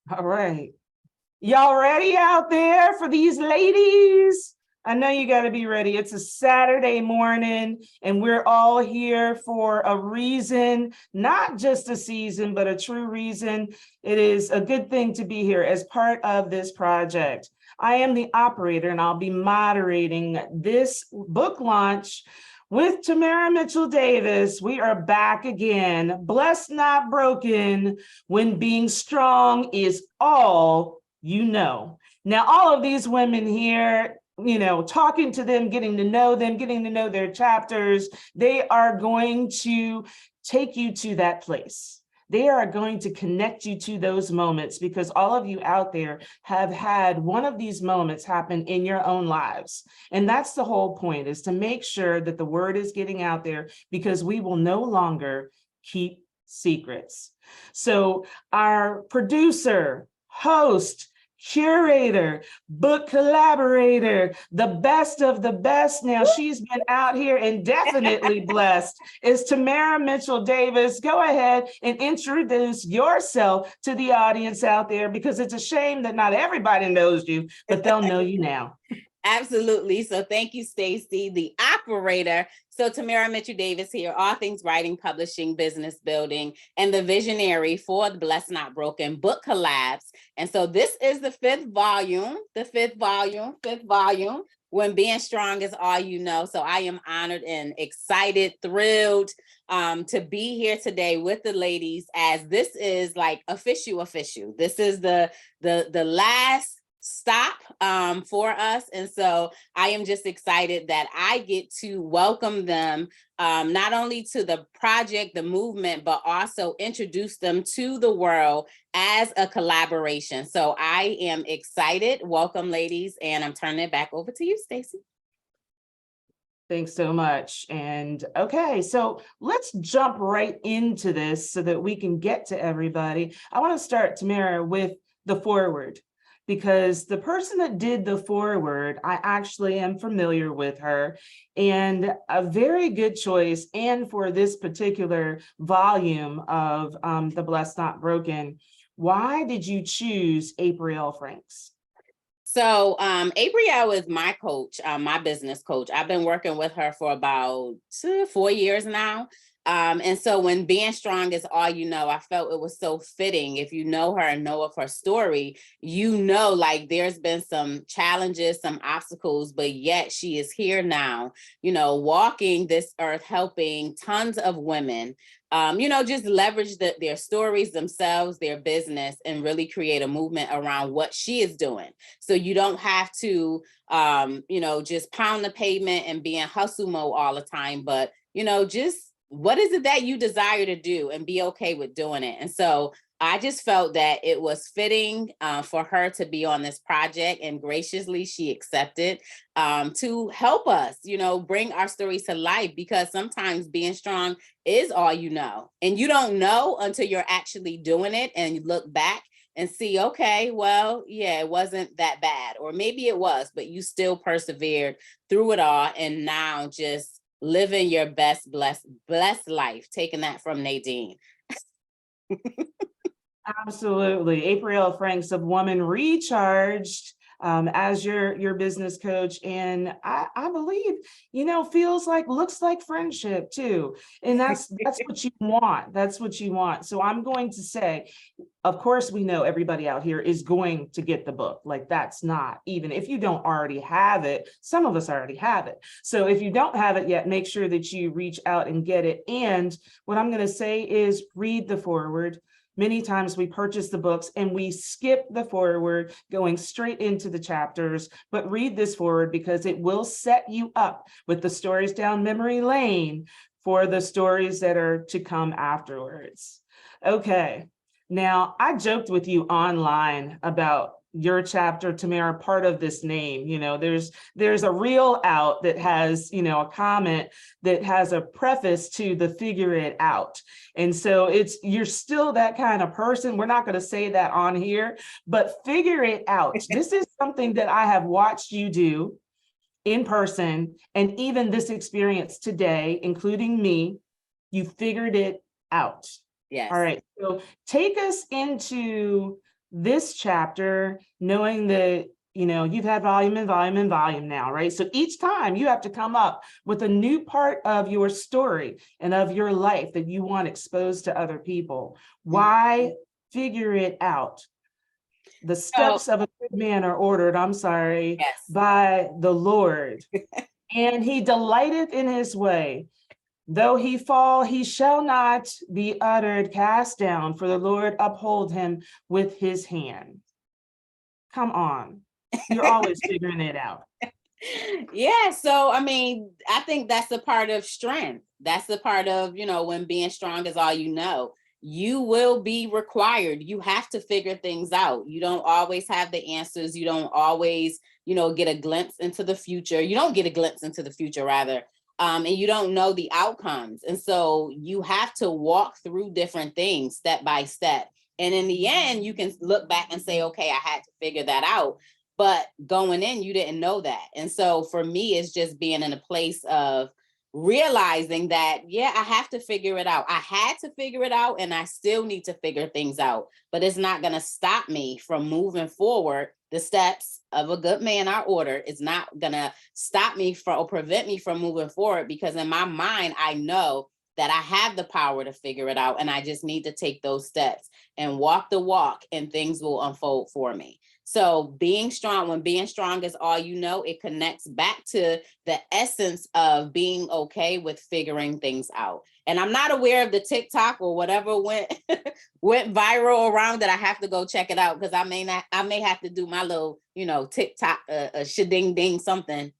All right. Y'all ready out there for these ladies? I know you got to be ready. It's a Saturday morning, and we're all here for a reason, not just a season, but a true reason. It is a good thing to be here as part of this project. I am the operator, and I'll be moderating this book launch with Tamara Mitchell Davis. We are back again. Blessed, not broken, when being strong is all you know. Now, all of these women here, talking to them, getting to know them, getting to know their chapters, they are going to take you to that place. They are going to connect you to those moments, because all of you out there have had one of these moments happen in your own lives. And that's the whole point, is to make sure that the word is getting out there, because we will no longer keep secrets. So our producer, host, curator, book collaborator, the best of the best. Now, she's been out here and definitely blessed, is Tamara Mitchell Davis. Go ahead and introduce yourself to the audience out there, because it's a shame that not everybody knows you, but they'll know you now. Absolutely. So thank you, Stacy, the operator. So Tamara Mitchell Davis here, all things writing, publishing, business building, and the visionary for the Blessed Not Broken book collabs. And so this is the fifth volume, When Being Strong is All You Know. So I am honored and excited, thrilled to be here today with the ladies, as this is like official. This is the last stop for us. And so I am just excited that I get to welcome them not only to the project, the movement, but also introduce them to the world as a collaboration. So I am excited. Welcome, ladies. And I'm turning it back over to you, Stacy. Thanks so much. And okay, so let's jump right into this so that we can get to everybody. I want to start, Tamara, with the foreword, because the person that did the foreword, I actually am familiar with her, and a very good choice. And for this particular volume of The Blessed Not Broken, why did you choose April Franks? So April is my coach, my business coach. I've been working with her for about 4 years now. And so when Being Strong is All You Know, I felt it was so fitting. If you know her and know of her story, like there's been some challenges, some obstacles, but yet she is here now, walking this earth, helping tons of women, just leverage their stories themselves, their business, and really create a movement around what she is doing. So you don't have to, just pound the pavement and be in hustle mode all the time, but, just what is it that you desire to do and be okay with doing it. And so I just felt that it was fitting for her to be on this project, and graciously she accepted to help us, bring our stories to life, because sometimes being strong is all you know, and you don't know until you're actually doing it and you look back and see, okay, well, yeah, it wasn't that bad, or maybe it was, but you still persevered through it all, and now just living your best blessed life. Taking that from Nadine. Absolutely. April Franks of Woman Recharged, as your business coach. And I believe, looks like friendship too. And that's what you want. That's what you want. So I'm going to say, of course, we know everybody out here is going to get the book. Like, that's not, even if you don't already have it, some of us already have it. So if you don't have it yet, make sure that you reach out and get it. And what I'm going to say is read the foreword. Many times we purchase the books and we skip the foreword, going straight into the chapters, but read this foreword, because it will set you up with the stories down memory lane for the stories that are to come afterwards. Okay. Now, I joked with you online about your chapter, Tamara, part of this name. There's a reel out that has, a comment that has a preface to the figure it out. And so you're still that kind of person. We're not going to say that on here, but figure it out. This is something that I have watched you do in person, and even this experience today, including me, you figured it out. Yes. All right. So take us into this chapter, knowing that, you know, you've had volume and volume and volume now, right? So each time you have to come up with a new part of your story and of your life that you want exposed to other people. Why? Figure it out. The So, steps of a good man are ordered, I'm sorry, yes. by the Lord. And he delighteth in his way. Though he fall, he shall not be uttered, cast down, for the Lord uphold him with his hand. Come on. You're always figuring it out. Yeah, so I mean, I think that's a part of strength. That's the part of, you know, when being strong is all you know. You will be required. You have to figure things out. You don't always have the answers. You don't always, you know, get a glimpse into the future. You don't get a glimpse into the future, rather. And you don't know the outcomes. And so you have to walk through different things step by step. And in the end, you can look back and say, okay, I had to figure that out. But going in, you didn't know that. And so for me, it's just being in a place of realizing that, yeah, I have to figure it out. I had to figure it out, and I still need to figure things out. But it's not going to stop me from moving forward. The steps of a good man are ordered. It's not going to stop me from or prevent me from moving forward, because in my mind, I know that I have the power to figure it out. And I just need to take those steps and walk the walk, and things will unfold for me. So being strong, when being strong is all you know, it connects back to the essence of being okay with figuring things out. And I'm not aware of the TikTok or whatever went went viral around that. I have to go check it out, because I may have to do my little, you know, TikTok shading ding something.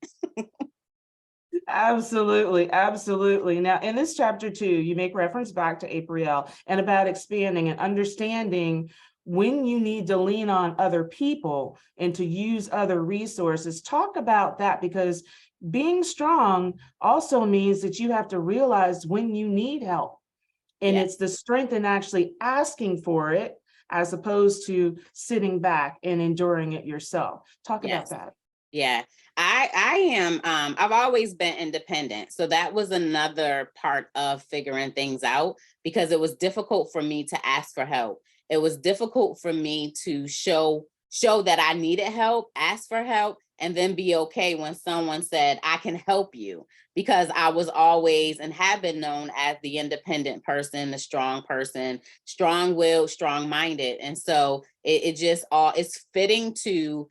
Absolutely, absolutely. Now, in this chapter 2, you make reference back to April and about expanding and understanding when you need to lean on other people and to use other resources. Talk about that, because being strong also means that you have to realize when you need help. And it's the strength in actually asking for it, as opposed to sitting back and enduring it yourself. Talk about that. Yeah, I am. I've always been independent. So that was another part of figuring things out, because it was difficult for me to ask for help. It was difficult for me to show that I needed help, ask for help, and then be okay when someone said, I can help you, because I was always and have been known as the independent person, the strong person, strong-willed, strong-minded. And so it just all it's fitting to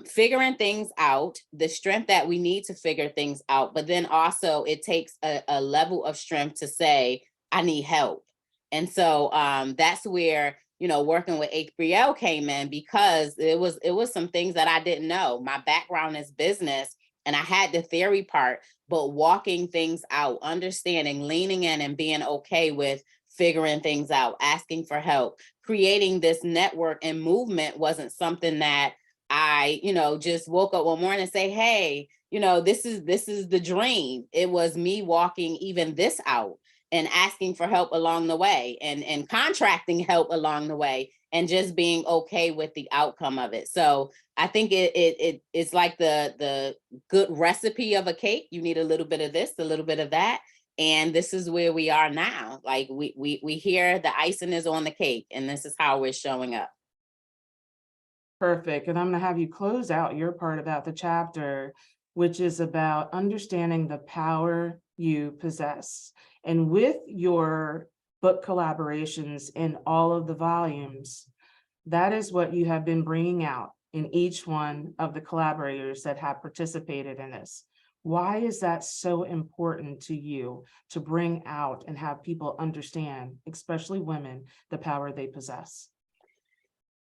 figuring things out, the strength that we need to figure things out. But then also it takes a level of strength to say, I need help. And so that's where, you know, working with April came in, because it was some things that I didn't know. My background is business, and I had the theory part, but walking things out, understanding, leaning in, and being okay with figuring things out, asking for help, creating this network and movement wasn't something that I, you know, just woke up one morning and say, hey, you know, this is the dream. It was me walking even this out and asking for help along the way, and contracting help along the way, and just being okay with the outcome of it. So I think it's like the good recipe of a cake. You need a little bit of this, a little bit of that. And this is where we are now. Like we hear the icing is on the cake, and this is how we're showing up. Perfect. And I'm going to have you close out your part about the chapter, which is about understanding the power you possess. And with your book collaborations in all of the volumes, that is what you have been bringing out in each one of the collaborators that have participated in this. Why is that so important to you to bring out and have people understand, especially women, the power they possess?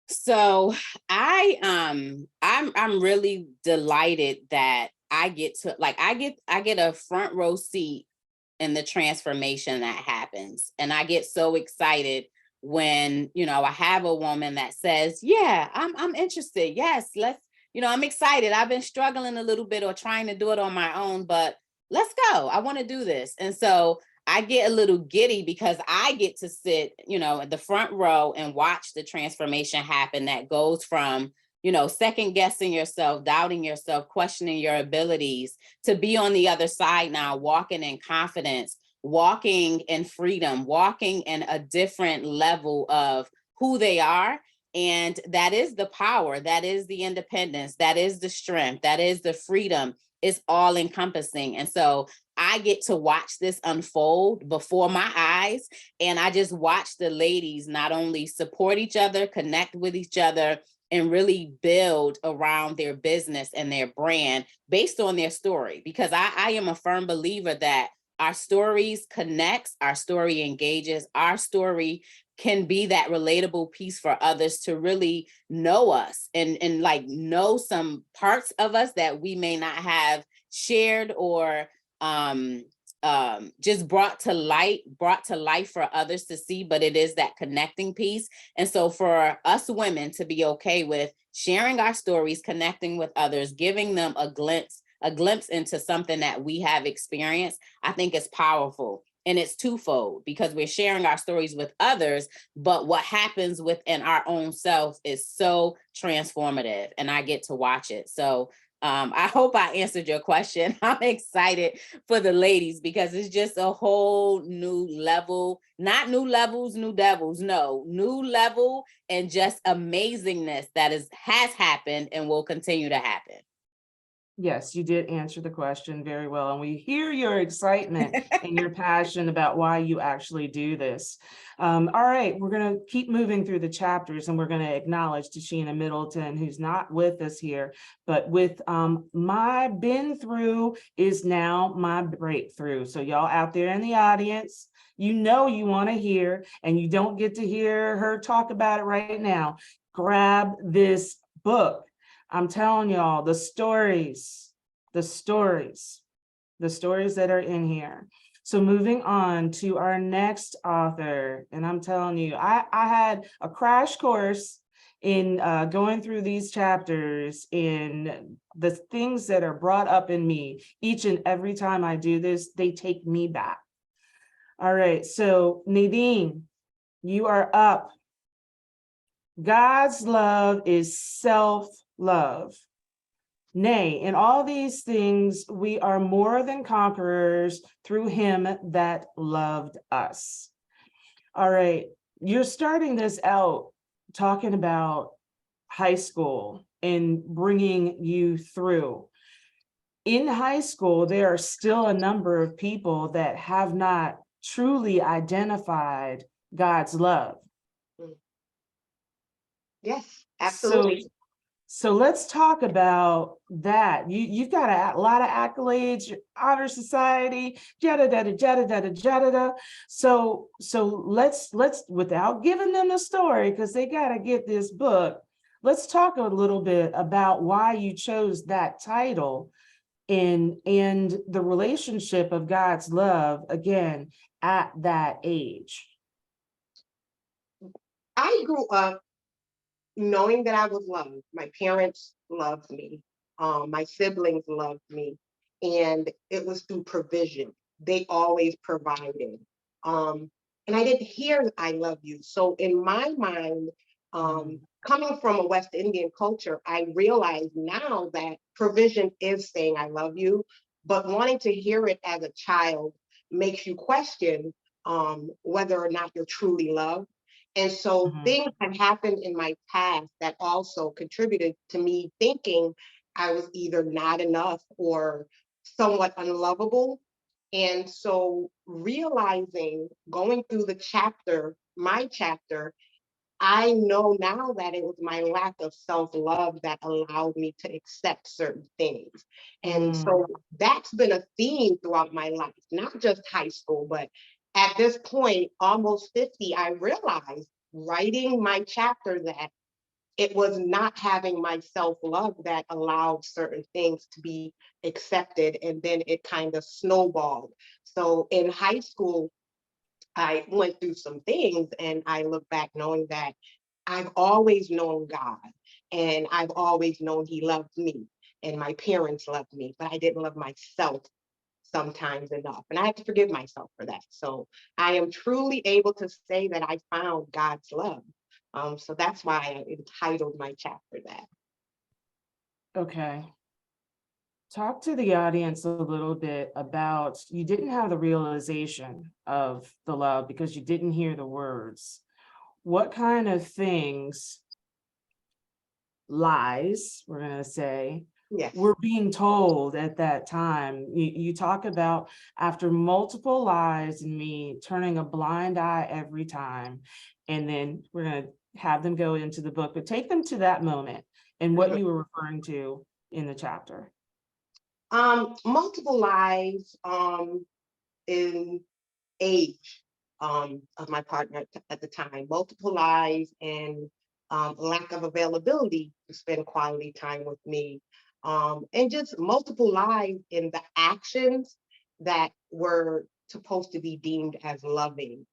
So I'm really delighted that I get to I get a front row seat in the transformation that happens. And I get so excited when, you know, I have a woman that says, yeah, I'm interested. Yes, let's, you know, I'm excited. I've been struggling a little bit or trying to do it on my own, but let's go. I want to do this. And so I get a little giddy, because I get to sit, you know, at the front row and watch the transformation happen that goes from, you know, second guessing yourself, doubting yourself, questioning your abilities, to be on the other side now, walking in confidence, walking in freedom, walking in a different level of who they are. And that is the power, that is the independence, that is the strength, that is the freedom. It's all encompassing. And so I get to watch this unfold before my eyes. And I just watch the ladies not only support each other, connect with each other, and really build around their business and their brand based on their story. Because I am a firm believer that our stories connects, our story engages, our story can be that relatable piece for others to really know us and like know some parts of us that we may not have shared or just brought to life for others to see, but it is that connecting piece. And so for us women to be okay with sharing our stories, connecting with others, giving them a glimpse into something that we have experienced, I think is powerful. And it's twofold, because we're sharing our stories with others, but what happens within our own self is so transformative, and I get to watch it. So I hope I answered your question. I'm excited for the ladies because it's just a whole new level, not new levels, new devils, no, new level and just amazingness that has happened and will continue to happen. Yes, you did answer the question very well. And we hear your excitement and your passion about why you actually do this. All right, we're going to keep moving through the chapters, and we're going to acknowledge Tashina Middleton, who's not with us here, but with my been through is now my breakthrough. So y'all out there in the audience, you know you want to hear, and you don't get to hear her talk about it right now. Grab this book. I'm telling y'all the stories that are in here. So moving on to our next author, and I'm telling you, I had a crash course in going through these chapters, in the things that are brought up in me each and every time I do this. They take me back. All right, so Nadine, you are up. God's love is self-love. Nay, in all these things, we are more than conquerors through him that loved us. All right, you're starting this out talking about high school and bringing you through. In high school, there are still a number of people that have not truly identified God's love. Yes, absolutely. So let's talk about that. You've got a lot of accolades, your honor society, jada jada jada jada jada. So let's without giving them the story, because they got to get this book. Let's talk a little bit about why you chose that title and the relationship of God's love again at that age. I grew up knowing that I was loved. My parents loved me. My siblings loved me. And it was through provision. They always provided. And I didn't hear I love you. So in my mind, coming from a West Indian culture, I realize now that provision is saying I love you, but wanting to hear it as a child makes you question whether or not you're truly loved. And so things had happened in my past that also contributed to me thinking I was either not enough or somewhat unlovable. And so realizing, going through the chapter, my chapter, I know now that it was my lack of self-love that allowed me to accept certain things. And so that's been a theme throughout my life, not just high school, but at this point, almost 50, I realized writing my chapter that it was not having my self-love that allowed certain things to be accepted. And then it kind of snowballed. So in high school, I went through some things and I look back knowing that I've always known God and I've always known he loved me and my parents loved me, but I didn't love myself sometimes enough. And I have to forgive myself for that. So I am truly able to say that I found God's love. So that's why I entitled my chapter that. Okay. Talk to the audience a little bit about, you didn't have the realization of the love because you didn't hear the words. What kind of things lies, we're going to say, Yes. were being told at that time. You talk about after multiple lies and me turning a blind eye every time. And then we're going to have them go into the book, but take them to that moment and what you were referring to in the chapter. Multiple lies in age of my partner at the time, multiple lies and lack of availability to spend quality time with me, and just multiple lies in the actions that were supposed to be deemed as loving.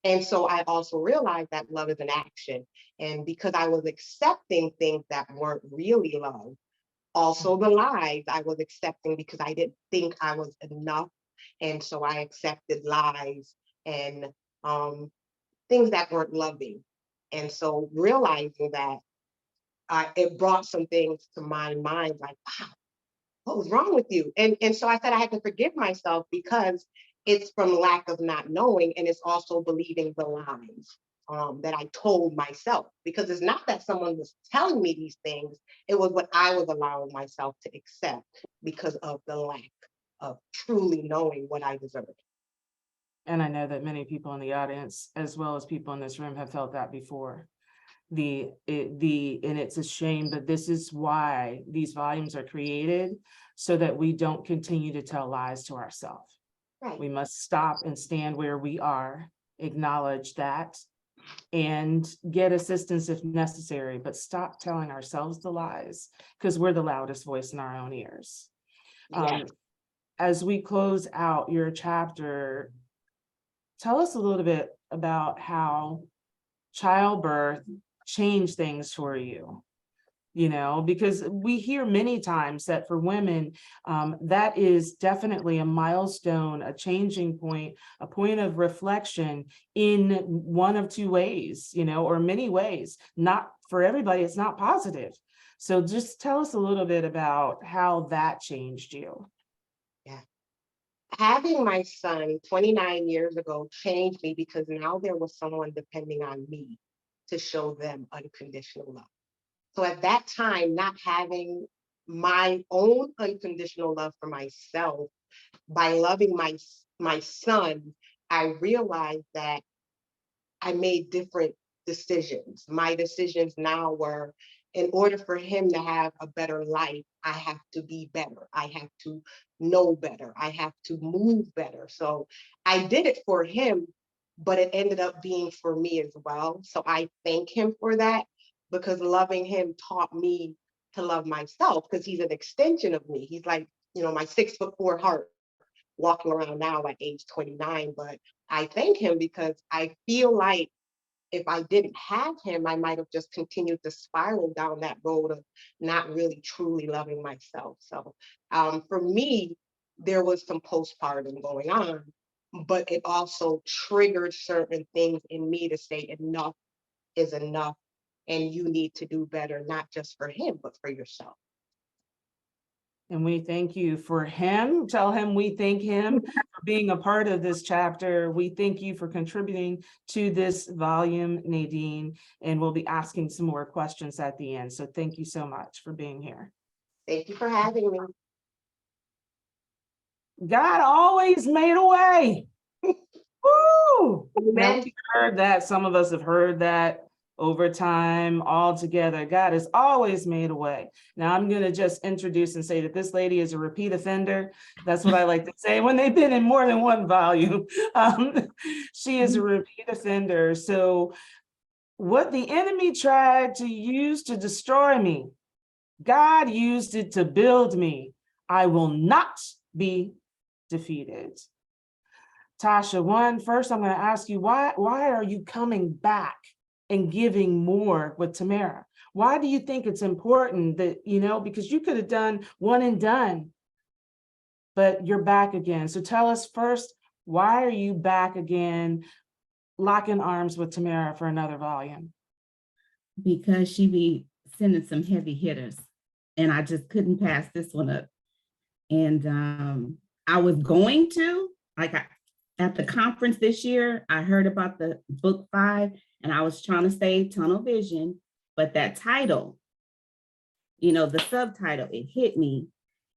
And so I also realized that love is an action. And because I was accepting things that weren't really love, also the lies I was accepting because I didn't think I was enough. And so I accepted lies and things that weren't loving. And so realizing that, it brought some things to my mind, like, wow, what was wrong with you? And so I said I had to forgive myself because it's from lack of not knowing, and it's also believing the lies that I told myself. Because it's not that someone was telling me these things, it was what I was allowing myself to accept because of the lack of truly knowing what I deserved. And I know that many people in the audience, as well as people in this room, have felt that before. And it's a shame, but this is why these volumes are created, so that we don't continue to tell lies to ourselves. Right. We must stop and stand where we are, acknowledge that, and get assistance if necessary, but stop telling ourselves the lies, because we're the loudest voice in our own ears. Yes. As we close out your chapter, tell us a little bit about how childbirth changed things for you. Because we hear many times that for women, that is definitely a milestone, a changing point, a point of reflection in one of two ways, or many ways. Not for everybody, it's not positive. So just tell us a little bit about how that changed you. Yeah. Having my son 29 years ago changed me because now there was someone depending on me to show them unconditional love. So at that time, not having my own unconditional love for myself, by loving my son, I realized that I made different decisions. My decisions now were, in order for him to have a better life, I have to be better. I have to know better. I have to move better. So I did it for him, but it ended up being for me as well. So I thank him for that, because loving him taught me to love myself, because he's an extension of me. He's like, my 6'4" heart walking around now at age 29. But I thank him because I feel like if I didn't have him, I might have just continued to spiral down that road of not really truly loving myself. So for me, there was some postpartum going on, but it also triggered certain things in me to say enough is enough, and you need to do better, not just for him, but for yourself. And we thank you for him. Tell him we thank him for being a part of this chapter. We thank you for contributing to this volume, Nadine, and we'll be asking some more questions at the end. So thank you so much for being here. Thank you for having me. God always made a way. Woo! Now, Amen. we heard that. Some of us have heard that over time, all together. God has always made a way. Now I'm going to just introduce and say that this lady is a repeat offender. That's what I like to say when they've been in more than one volume. She is a repeat offender. So what the enemy tried to use to destroy me, God used it to build me. I will not be defeated. Tasha, first I'm going to ask you, why are you coming back and giving more with Tamara? Why do you think it's important that, because you could have done one and done, but you're back again. So tell us first, why are you back again, locking arms with Tamara for another volume? Because she be sending some heavy hitters, and I just couldn't pass this one up. And I was going to, at the conference this year, I heard about the book 5, and I was trying to stay tunnel vision. But that title, you know, the subtitle, it hit me.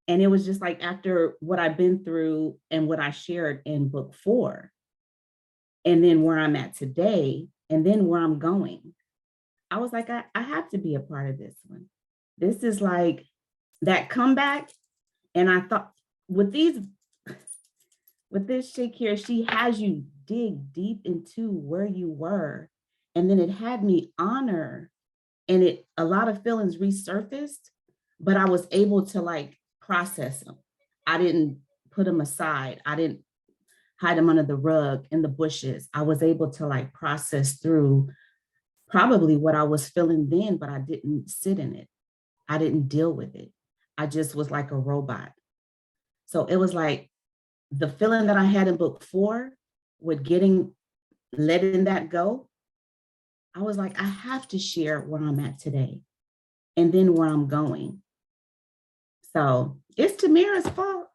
And it was just like after what I've been through and what I shared in book 4, and then where I'm at today, and then where I'm going, I was like, I have to be a part of this one. This is like that comeback. And I thought with this chick here, she has you dig deep into where you were. And then it had me honor, and a lot of feelings resurfaced, but I was able to like process them. I didn't put them aside. I didn't hide them under the rug in the bushes. I was able to like process through probably what I was feeling then, but I didn't sit in it. I didn't deal with it. I just was like a robot. So it was like the feeling that I had in book 4 with letting that go. I was like, I have to share where I'm at today and then where I'm going. So it's Tamara's fault.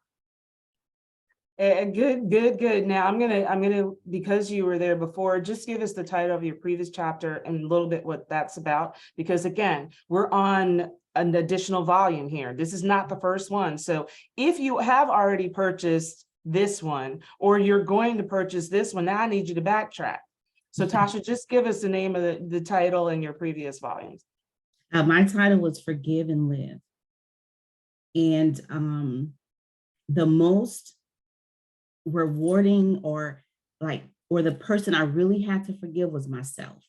Good. Now I'm gonna, because you were there before, just give us the title of your previous chapter and a little bit what that's about. Because again, we're on an additional volume here. This is not the first one. So if you have already purchased this one, or you're going to purchase this one, now I need you to backtrack. So Tasha, just give us the name of the title and your previous volumes. My title was Forgive and Live. And the most rewarding or the person I really had to forgive was myself.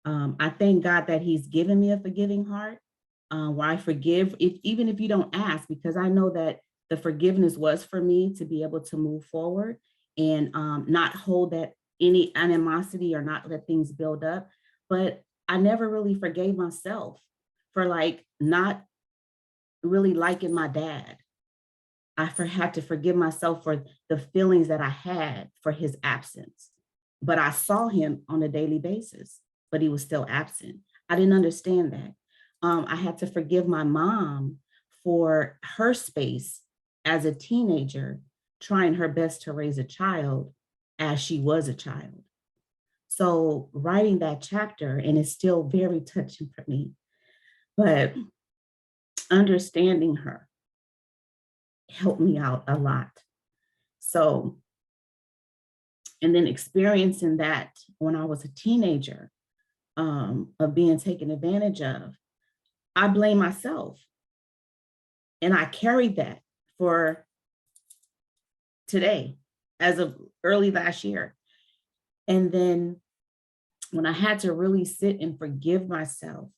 I thank God that he's given me a forgiving heart, where I forgive even if you don't ask, because I know that the forgiveness was for me to be able to move forward and not hold that any animosity or not let things build up. But I never really forgave myself for like not really liking my dad. I had to forgive myself for the feelings that I had for his absence. But I saw him on a daily basis, but he was still absent. I didn't understand that. I had to forgive my mom for her space as a teenager, trying her best to raise a child as she was a child. So writing that chapter, and it's still very touching for me, but understanding her helped me out a lot. So, and then experiencing that when I was a teenager, of being taken advantage of, I blame myself. And I carried that for today, as of early last year. And then when I had to really sit and forgive myself,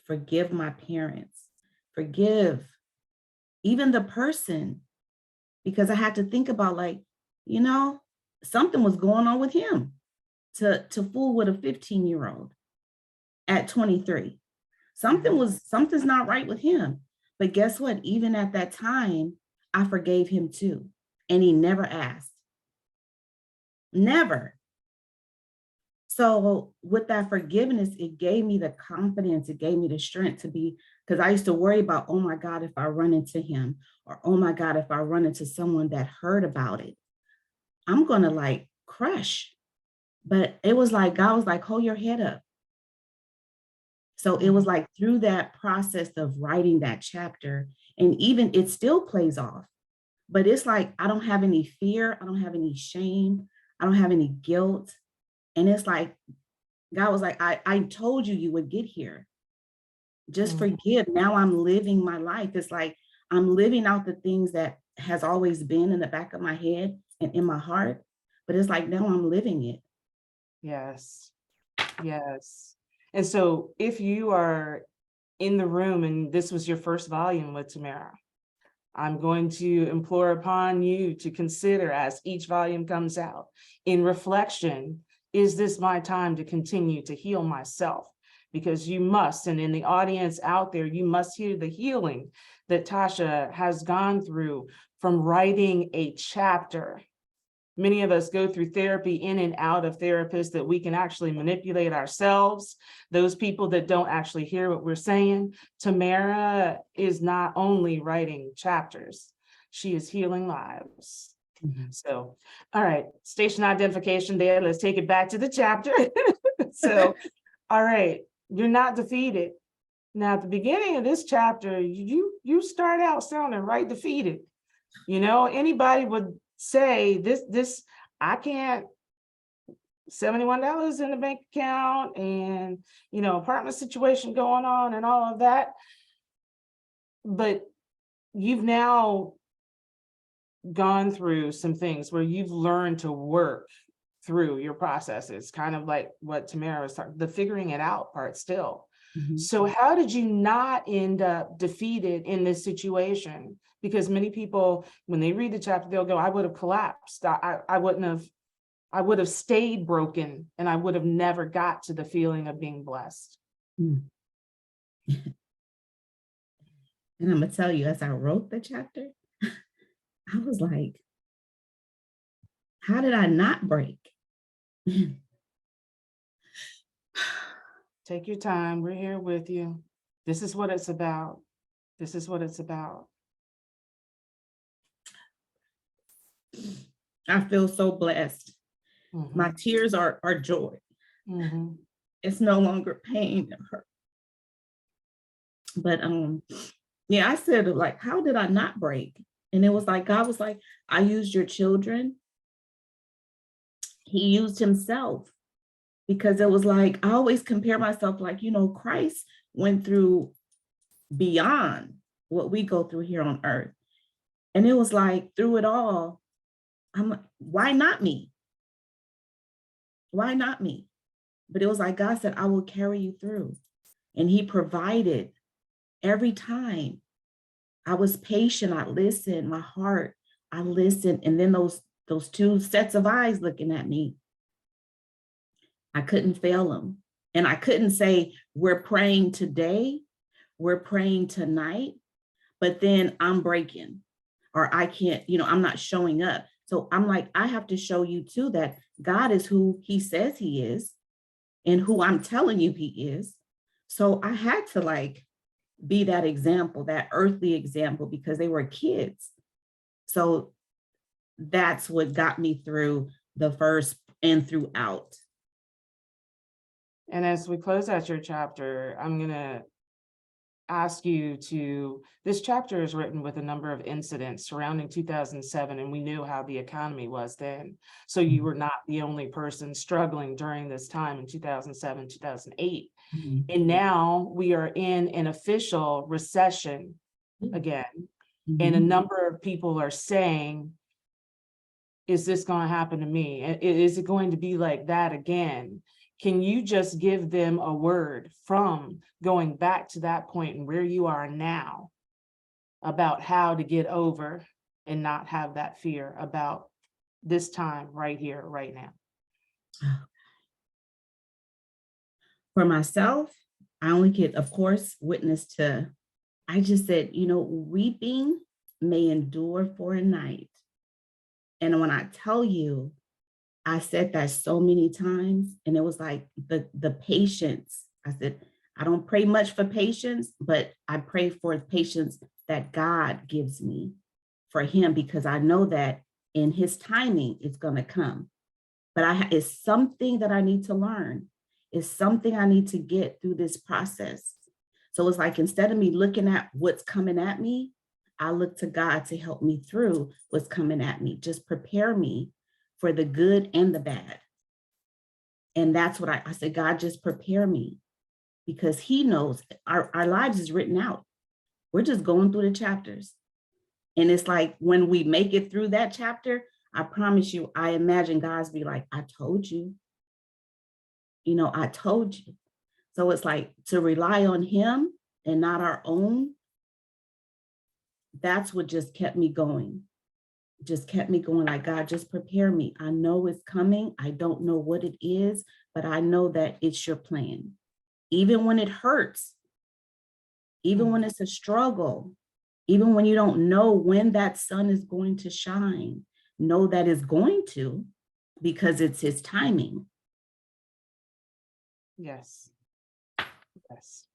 forgive my parents, forgive even the person, because I had to think about like, you know, something was going on with him to fool with a 15-year-old at 23. Something's not right with him. But guess what? Even at that time, I forgave him too. And he never asked. Never. So with that forgiveness, it gave me the confidence, it gave me the strength to be, because I used to worry about, oh my God, if I run into him, or oh my God, if I run into someone that heard about it, I'm going to like crush. But it was like, God was like, hold your head up. So it was like through that process of writing that chapter, and even it still plays off, but it's like, I don't have any fear. I don't have any shame. I don't have any guilt. And it's like, God was like, I told you you would get here. Just forgive. Now I'm living my life. It's like, I'm living out the things that has always been in the back of my head and in my heart, but it's like, now I'm living it. Yes. Yes. And so if you are in the room and this was your first volume with Tamara, I'm going to implore upon you to consider, as each volume comes out, in reflection, is this my time to continue to heal myself? Because you must, and in the audience out there, you must hear the healing that Tasha has gone through from writing a chapter. Many of us go through therapy in and out of therapists that we can actually manipulate ourselves. Those people that don't actually hear what we're saying. Tamara is not only writing chapters, she is healing lives. So, all right, station identification there. Let's take it back to the chapter. So, all right, You're not defeated. Now, at the beginning of this chapter, you start out sounding right defeated. You know, anybody would say this, I can't, $71 in the bank account and, you know, apartment situation going on and all of that. But you've now gone through some things where you've learned to work through your processes, kind of like what Tamara was talking, the figuring it out part still. Mhm. So how did you not end up defeated in this situation? Because many people, when they read the chapter, they'll go, I would have collapsed. I wouldn't have, I would have stayed broken and I would have never got to the feeling of being blessed. Mm. And I'm gonna tell you, as I wrote the chapter, I was like, how did I not break? Take your time. We're here with you. This is what it's about. This is what it's about. I feel so blessed. Mhm. My tears are joy. Mhm. It's no longer pain and hurt. But yeah, I said, like, how did I not break? And it was like, God was like, I used your children. He used himself, because it was like, I always compare myself, like, you know, Christ went through beyond what we go through here on earth. And it was like, through it all, I'm like, why not me? Why not me? But it was like, God said, I will carry you through. And he provided every time. I was patient. I listened, my heart, I listened. And then those two sets of eyes looking at me, I couldn't fail them. And I couldn't say, we're praying today, we're praying tonight, but then I'm breaking, or I can't, you know, I'm not showing up. So I'm like, I have to show you too that God is who he says he is and who I'm telling you he is. So I had to like be that example, that earthly example, because they were kids. So that's what got me through the first and throughout. And as we close out your chapter, I'm going to ask you to, this chapter is written with a number of incidents surrounding 2007, and we knew how the economy was then. So you were not the only person struggling during this time in 2007, 2008. Mhm. And now we are in an official recession again. And a Mhm. number of people are saying, is this going to happen to me? Is it going to be like that again? Can you just give them a word from going back to that point and where you are now about how to get over and not have that fear about this time right here, right now? For myself, I only get, of course, witness to, I just said, you know, weeping may endure for a night. And when I tell you, I said that so many times, and it was like the patience. I said, I don't pray much for patience, but I pray for patience that God gives me for him, because I know that in his timing, it's going to come. But it's something that I need to learn. It's something I need to get through this process. So it's like, instead of me looking at what's coming at me, I look to God to help me through what's coming at me. Just prepare me for the good and the bad. And that's what I said, God, just prepare me, because he knows our lives is written out. We're just going through the chapters. And it's like, when we make it through that chapter, I promise you, I imagine God's be like, I told you, you know, I told you. So it's like, to rely on him and not our own. That's what just kept me going. Just kept me going, like, God, just prepare me. I know it's coming. I don't know what it is, but I know that it's your plan. Even when it hurts, even when it's a struggle, even when you don't know when that sun is going to shine, know that it's going to, because it's his timing. Yes. Yes.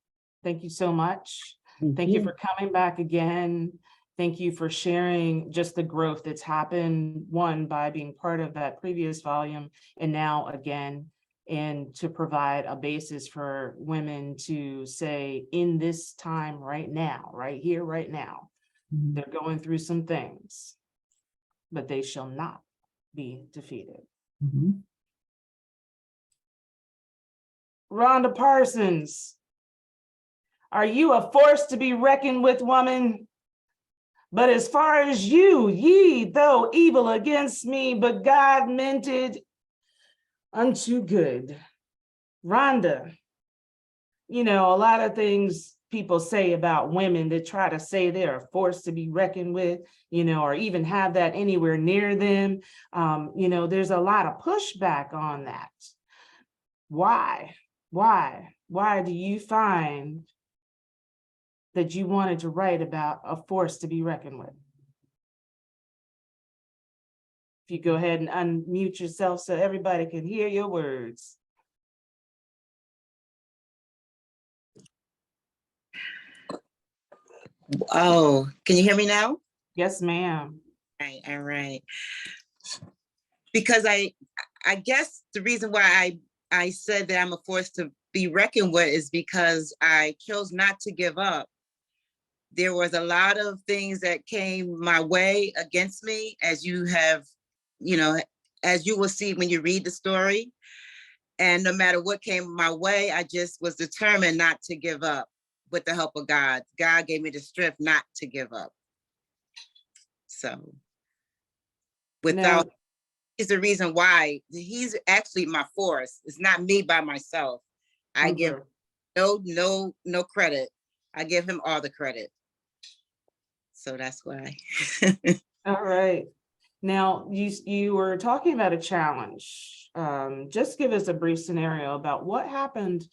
Thank you so much. Thank you for coming back again. Thank you for sharing just the growth that's happened, one, by being part of that previous volume, and now again, and to provide a basis for women to say, in this time right now, right here, right now, Mhm. they're going through some things, but they shall not be defeated. Mhm. Rhonda Parsons, are you a force to be reckoned with, woman? But as far as you, ye, though evil against me, but God meant it unto good. Rhonda, you know, a lot of things people say about women that try to say they're a force to be reckoned with, you know, or even have that anywhere near them. You know, there's a lot of pushback on that. Why? Why do you find that you wanted to write about a force to be reckoned with? If you go ahead and unmute yourself so everybody can hear your words. Oh, can you hear me now? Yes, ma'am. All right. Because I guess the reason why I said that I'm a force to be reckoned with is because I chose not to give up. There was a lot of things that came my way against me, as you have, you know, as you will see when you read the story. And no matter what came my way, I just was determined not to give up with the help of God. God gave me the strength not to give up. So without, Now, is the reason why he's actually my force. It's not me by myself. I give no credit. I give him all the credit. So that's why. all right. Now, you were talking about a challenge. Just give us a brief scenario about what happened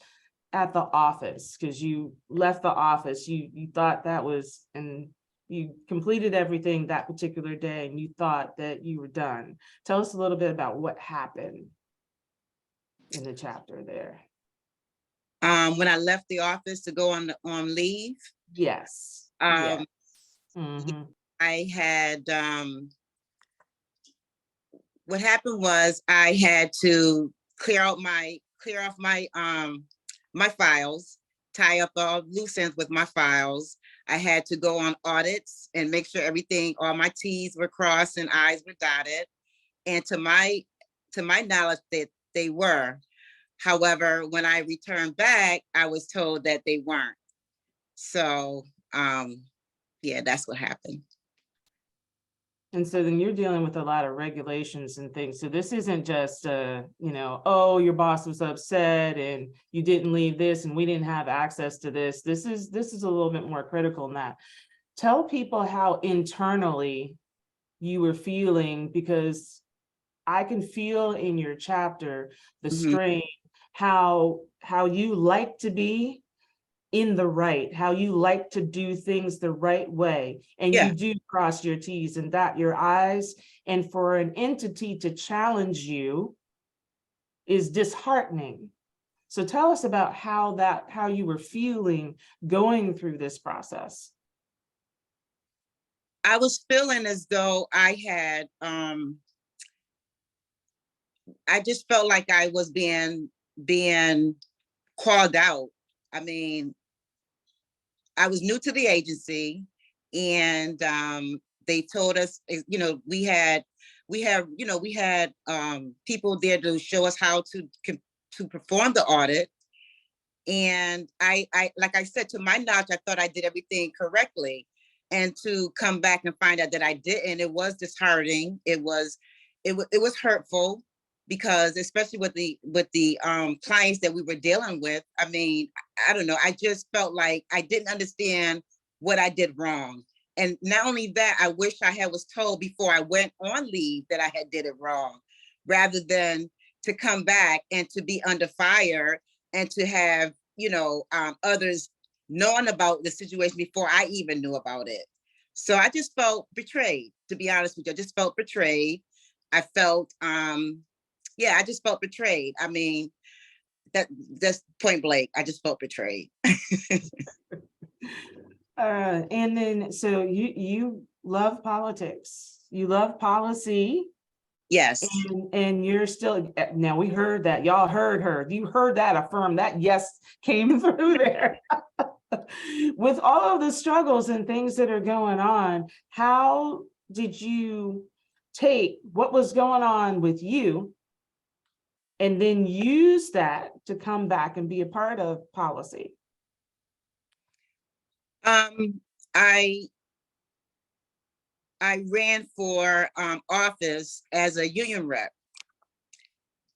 at the office, because you left the office. You thought that was, and you completed everything that particular day, and you thought that you were done. Tell us a little bit about what happened in the chapter there. When I left the office to go on leave, Yes. Yeah. Mm-hmm. I had what happened was I had to clear off my my files, tie up all loose ends with my files. I had to go on audits and make sure everything, all my T's were crossed and I's were dotted. And to my knowledge, that they were. However, when I returned back, I was told that they weren't. So yeah, that's what happened. And so then you're dealing with a lot of regulations and things. So this isn't just, you know, oh, your boss was upset and you didn't leave this and we didn't have access to this. This is a little bit more critical than that. Tell people how internally you were feeling, because I can feel in your chapter the strain, how you like to be in the right, how you like to do things the right way. And Yeah. you do cross your T's and dot your I's. And for an entity to challenge you is disheartening. So tell us about how you were feeling going through this process. I was feeling as though I had, I just felt like I was being called out. I mean, I was new to the agency, and they told us, you know, we had people there to show us how to perform the audit. And I, like I said, to my knowledge, I thought I did everything correctly. And to come back and find out that I didn't, it was disheartening. It was hurtful, because especially with the clients that we were dealing with. I mean, I don't know. I just felt like I didn't understand what I did wrong. And not only that, I wish I was told before I went on leave that I had did it wrong, rather than to come back and to be under fire and to have, you know, others knowing about the situation before I even knew about it. So I just felt betrayed, to be honest with you. I just felt betrayed. I felt, yeah, I just felt betrayed. I mean, that's point blank. I just felt betrayed. And then, so you love politics, you love policy, Yes. And you're still, now we heard that, y'all heard her. You heard that affirm, that yes came through there. With all of the struggles and things that are going on, how did you take what was going on with you and then use that to come back and be a part of policy? I ran for office as a union rep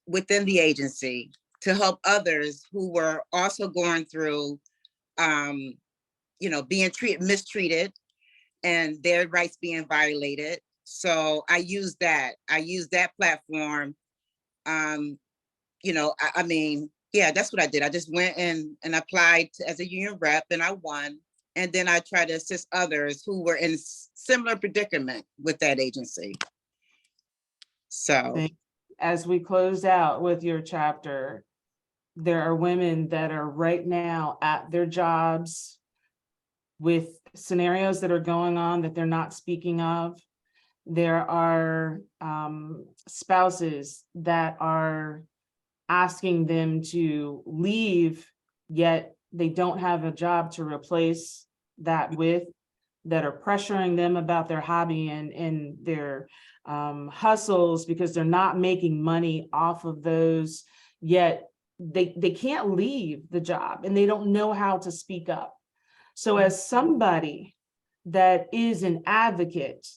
within the agency to help others who were also going through, you know, being mistreated and their rights being violated. So I used that platform. You know, I mean, yeah, that's what I did. I just went and applied as a union rep, and I won. And then I tried to assist others who were in similar predicament with that agency. So as we close out with your chapter, there are women that are right now at their jobs with scenarios that are going on that they're not speaking of. There are spouses that are asking them to leave, yet they don't have a job to replace that with, that are pressuring them about their hobby and their hustles because they're not making money off of those, yet they can't leave the job and they don't know how to speak up. So as somebody that is an advocate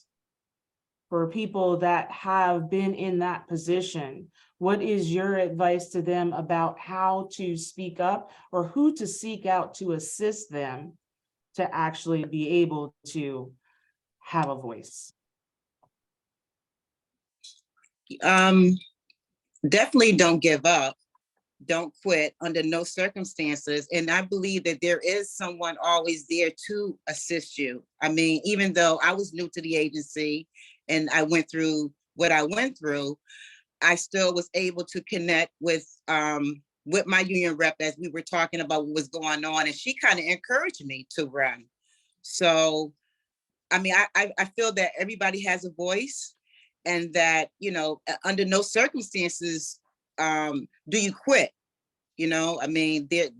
for people that have been in that position, what is your advice to them about how to speak up or who to seek out to assist them to actually be able to have a voice? Definitely don't give up. Don't quit under no circumstances. And I believe that there is someone always there to assist you. I mean, even though I was new to the agency and I went through what I went through, I still was able to connect with my union rep as we were talking about what was going on. And she kind of encouraged me to run. So, I mean, I feel that everybody has a voice and that, you know, under no circumstances do you quit. You know, I mean, there's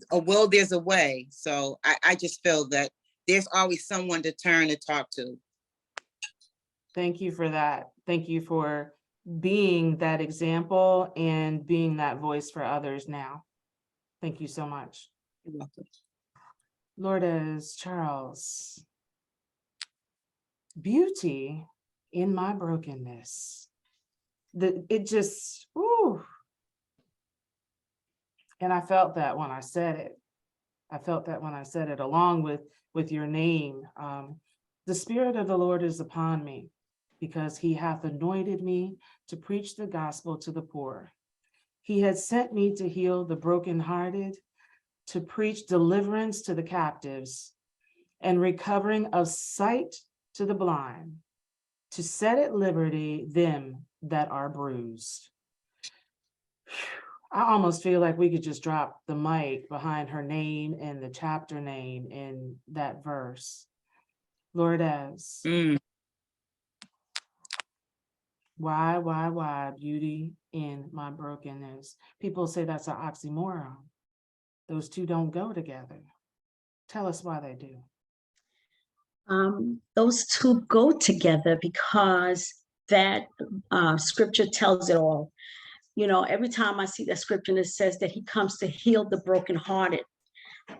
a way. So I just feel that there's always someone to turn to talk to. Thank you for that. Thank you for being that example and being that voice for others now. Thank you so much. You're welcome. Lourdes Charles. Beauty in my brokenness. It just, ooh. And I felt that when I said it. I felt that when I said it, along with your name. The Spirit of the Lord is upon me, because he hath anointed me to preach the gospel to the poor. He has sent me to heal the brokenhearted, to preach deliverance to the captives, and recovering of sight to the blind, to set at liberty them that are bruised. I almost feel like we could just drop the mic behind her name and the chapter name in that verse. Lourdes. Why beauty in my brokenness? People say that's an oxymoron. Those two don't go together. Tell us why they do. Those two go together because that scripture tells it all. You know, every time I see that scripture and it says that he comes to heal the brokenhearted,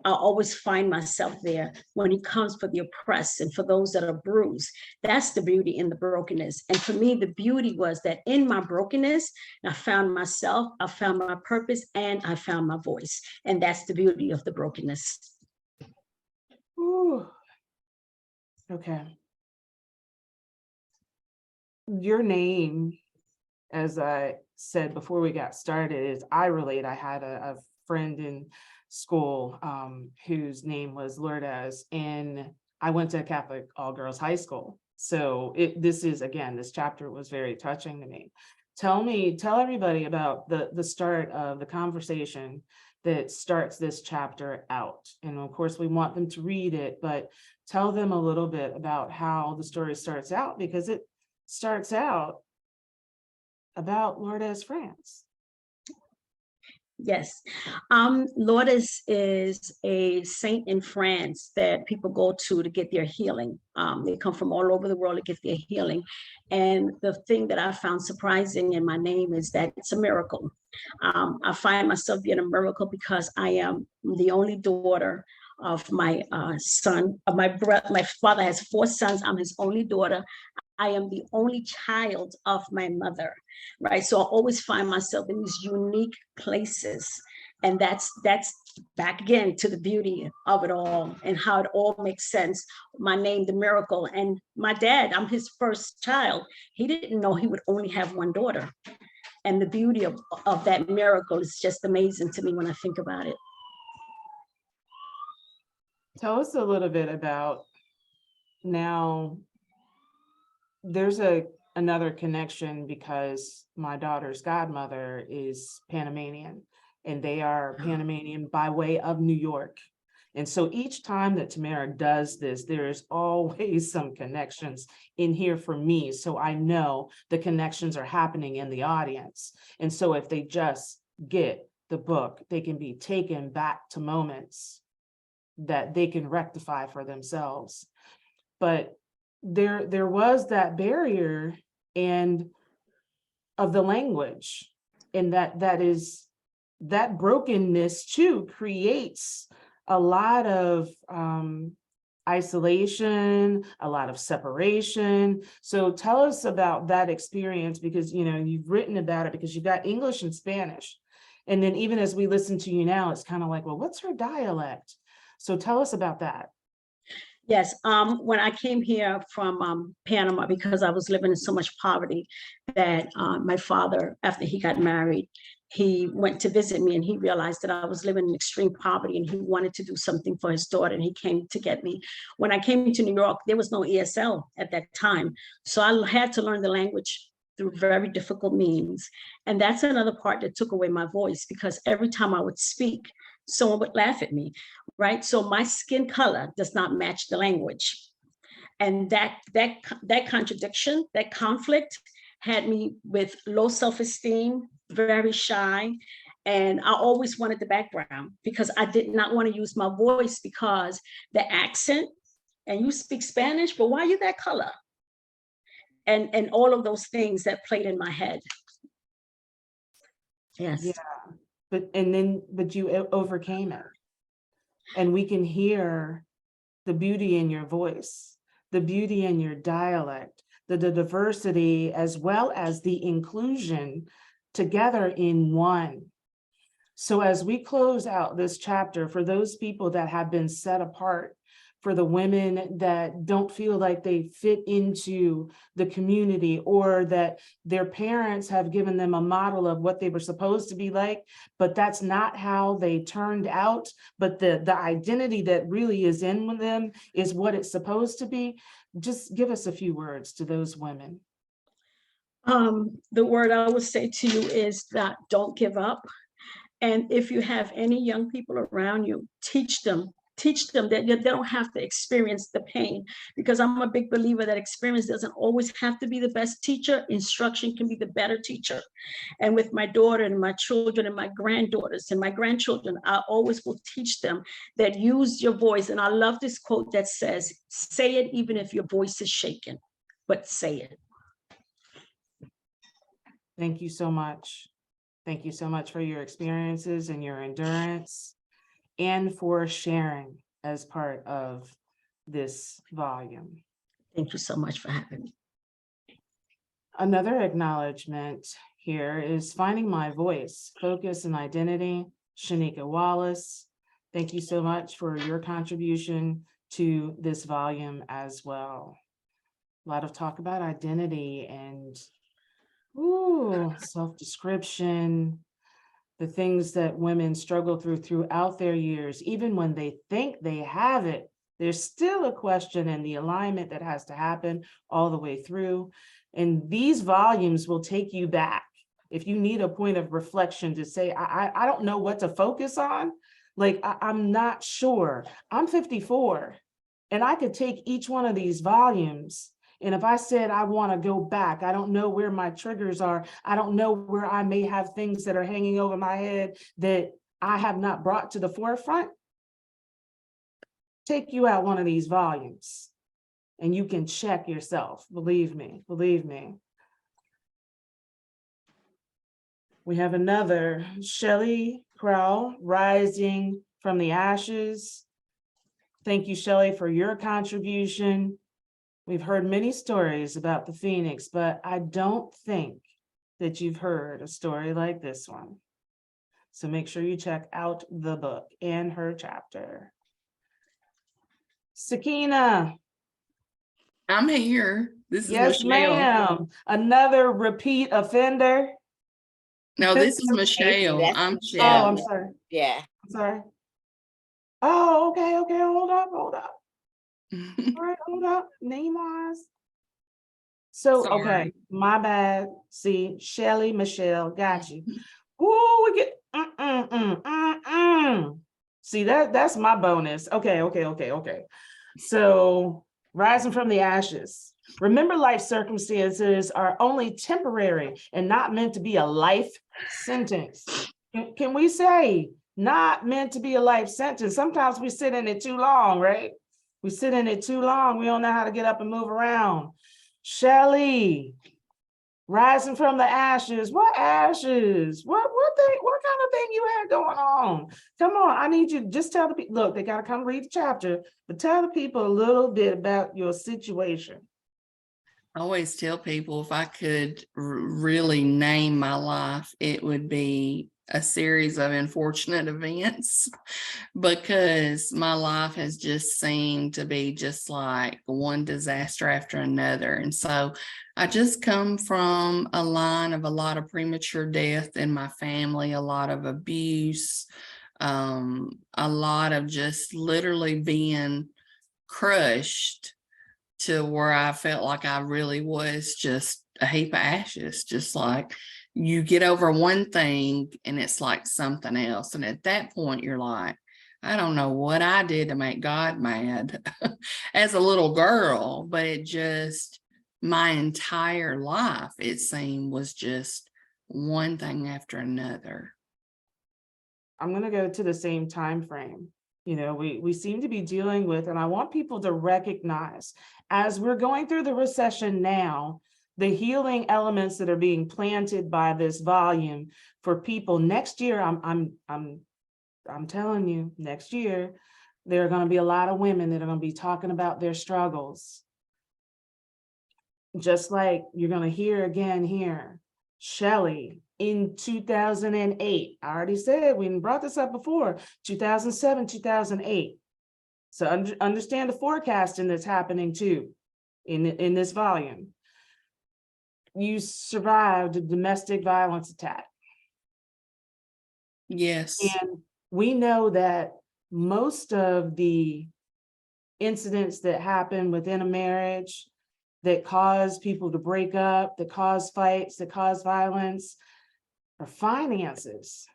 I always find myself there when he comes for the oppressed and for those that are bruised. That's the beauty in the brokenness. And for me, the beauty was that in my brokenness, I found myself, I found my purpose, and I found my voice. And that's the beauty of the brokenness. Ooh. Okay. Your name, as I said before we got started, is I relate. I had a friend in school whose name was Lourdes, and I went to a Catholic all-girls high school. So this chapter was very touching to me. Tell everybody about the start of the conversation that starts this chapter out. And of course, we want them to read it, but tell them a little bit about how the story starts out, because it starts out about Lourdes, France. Yes. Lourdes is a saint in France that people go to get their healing. They come from all over the world to get their healing. And the thing that I found surprising in my name is that it's a miracle. I find myself being a miracle because I am the only daughter of my son. My father has 4 sons. I'm his only daughter. I am the only child of my mother, right? So I always find myself in these unique places. And that's back again to the beauty of it all and how it all makes sense. My name, the miracle. And my dad, I'm his first child. He didn't know he would only have 1 daughter. And the beauty of that miracle is just amazing to me when I think about it. Tell us a little bit about now. There's another connection because my daughter's godmother is Panamanian, and they are Panamanian by way of New York. And so each time that Tamara does this, there is always some connections in here for me. So I know the connections are happening in the audience. And so if they just get the book, they can be taken back to moments that they can rectify for themselves. But there was that barrier and of the language, and that brokenness too creates a lot of isolation, a lot of separation. So tell us about that experience, because you've written about it, because you've got English and Spanish, and then even as we listen to you now, it's kind of like, well, what's her dialect? So tell us about that. Yes, when I came here from Panama, because I was living in so much poverty that my father, after he got married, he went to visit me and he realized that I was living in extreme poverty and he wanted to do something for his daughter, and he came to get me. When I came to New York, there was no ESL at that time. So I had to learn the language through very difficult means. And that's another part that took away my voice, because every time I would speak, someone would laugh at me, right? So my skin color does not match the language. And that contradiction, that conflict had me with low self-esteem, very shy. And I always wanted the background because I did not want to use my voice because the accent, and you speak Spanish, but why are you that color? And all of those things that played in my head. Yes. Yeah. But you overcame it. And we can hear the beauty in your voice, the beauty in your dialect, the diversity, as well as the inclusion together in one. So as we close out this chapter, for those people that have been set apart, for the women that don't feel like they fit into the community, or that their parents have given them a model of what they were supposed to be like, but that's not how they turned out, but the identity that really is in them is what it's supposed to be. Just give us a few words to those women. The word I would say to you is that don't give up. And if you have any young people around you, teach them that they don't have to experience the pain, because I'm a big believer that experience doesn't always have to be the best teacher. Instruction can be the better teacher. And with my daughter and my children and my granddaughters and my grandchildren, I always will teach them that use your voice. And I love this quote that says, say it even if your voice is shaken, but say it. Thank you so much. Thank you so much for your experiences and your endurance, and for sharing as part of this volume. Thank you so much for having me. Another acknowledgement here is Finding My Voice, Focus and Identity, Shanika Wallace. Thank you so much for your contribution to this volume as well. A lot of talk about identity and self-description, the things that women struggle throughout their years. Even when they think they have it, there's still a question and the alignment that has to happen all the way through. And these volumes will take you back. If you need a point of reflection to say, I don't know what to focus on, like I'm not sure. I'm 54, and I could take each one of these volumes And if I said I want to go back, I don't know where my triggers are. I don't know where I may have things that are hanging over my head that I have not brought to the forefront. Take you out one of these volumes and you can check yourself. Believe me, believe me. We have another, Shelley Crow, Rising from the Ashes. Thank you, Shelley, for your contribution. We've heard many stories about the Phoenix, but I don't think that you've heard a story like this one. So make sure you check out the book and her chapter. Sakina. I'm here. This is Yes, Michelle. ma'am. Another repeat offender. No, this is Casey, Michelle. that's I'm Oh, Michelle. I'm sorry. Yeah. I'm sorry. Oh, okay, okay. Hold up, hold up. All right, hold up. Name wise. So, okay, Sorry. my bad. See, Shelly, Michelle, got you. Ooh, we get See, that's my bonus. Okay, okay, okay, okay. So, rising from the ashes. Remember, life circumstances are only temporary and not meant to be a life sentence. Can we say not meant to be a life sentence? Sometimes we sit in it too long, right? We sit in it too long. We don't know how to get up and move around. Shelly, rising from the ashes. What ashes? What kind of thing you had going on? Come on, I need you to just tell the people. Look, they got to come read the chapter, but tell the people a little bit about your situation. I always tell people if I could really name my life, it would be a series of unfortunate events, because my life has just seemed to be just like one disaster after another. And so I just come from a line of a lot of premature death in my family, a lot of abuse, a lot of just literally being crushed to where I felt like I really was just a heap of ashes. Just like you get over one thing and it's like something else. And at that point, you're like, I don't know what I did to make God mad as a little girl, but it just, my entire life, it seemed, was just one thing after another. I'm going to go to the same time frame. You know, we seem to be dealing with, and I want people to recognize, as we're going through the recession now, the healing elements that are being planted by this volume for people next year. I'm telling you, next year there are going to be a lot of women that are going to be talking about their struggles. Just like you're going to hear again here, Shelley in 2008. I already said, we brought this up before, 2007, 2008. So understand the forecasting that's happening too in this volume. You survived a domestic violence attack. Yes. And we know that most of the incidents that happen within a marriage that cause people to break up, that cause fights, that cause violence, are finances.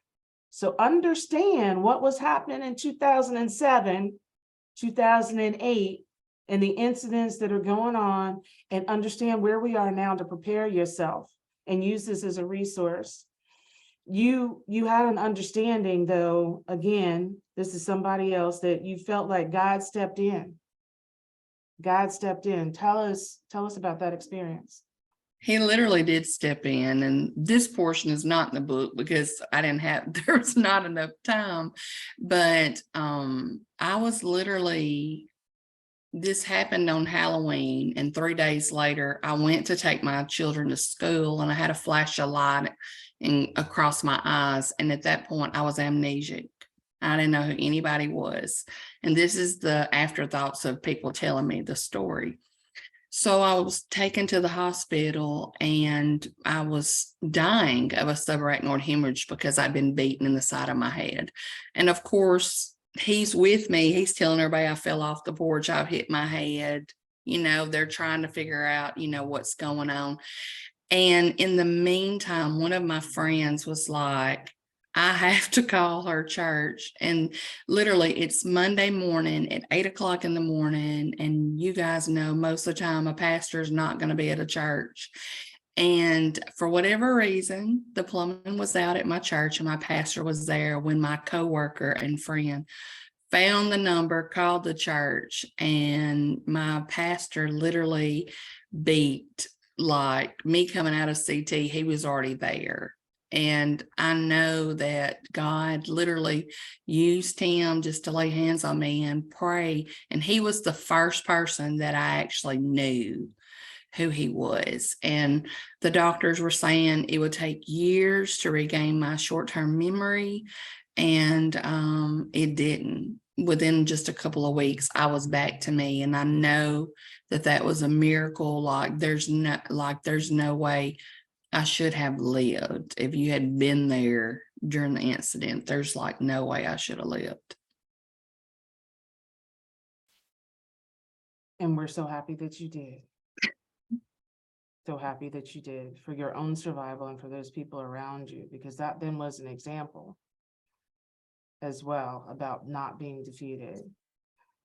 So understand what was happening in 2007, 2008, and the incidents that are going on, and understand where we are now to prepare yourself and use this as a resource. You had an understanding, though, again, this is somebody else, that you felt like God stepped in. God stepped in. Tell us about that experience. He literally did step in, and this portion is not in the book because there was not enough time. But I was literally, this happened on Halloween, and 3 days later, I went to take my children to school, and I had a flash of light across my eyes. And at that point, I was amnesiac. I didn't know who anybody was. And this is the afterthoughts of people telling me the story. So I was taken to the hospital, and I was dying of a subarachnoid hemorrhage because I'd been beaten in the side of my head. And of course, he's with me. He's telling everybody I fell off the porch. I've hit my head. You know, they're trying to figure out, what's going on. And in the meantime, one of my friends was like, I have to call her church, and literally it's Monday morning at 8 o'clock in the morning. And you guys know most of the time a pastor is not going to be at a church. And for whatever reason, the plumbing was out at my church and my pastor was there when my coworker and friend found the number, called the church, and my pastor literally beat, like me coming out of CT, he was already there. And I know that God literally used him just to lay hands on me and pray. And he was the first person that I actually knew who he was. And the doctors were saying it would take years to regain my short-term memory. And it didn't. Within just a couple of weeks, I was back to me. And I know that that was a miracle. Like there's no way I should have lived. If you had been there during the incident, there's like no way I should have lived. And we're so happy that you did. So happy that you did, for your own survival and for those people around you, because that then was an example as well about not being defeated.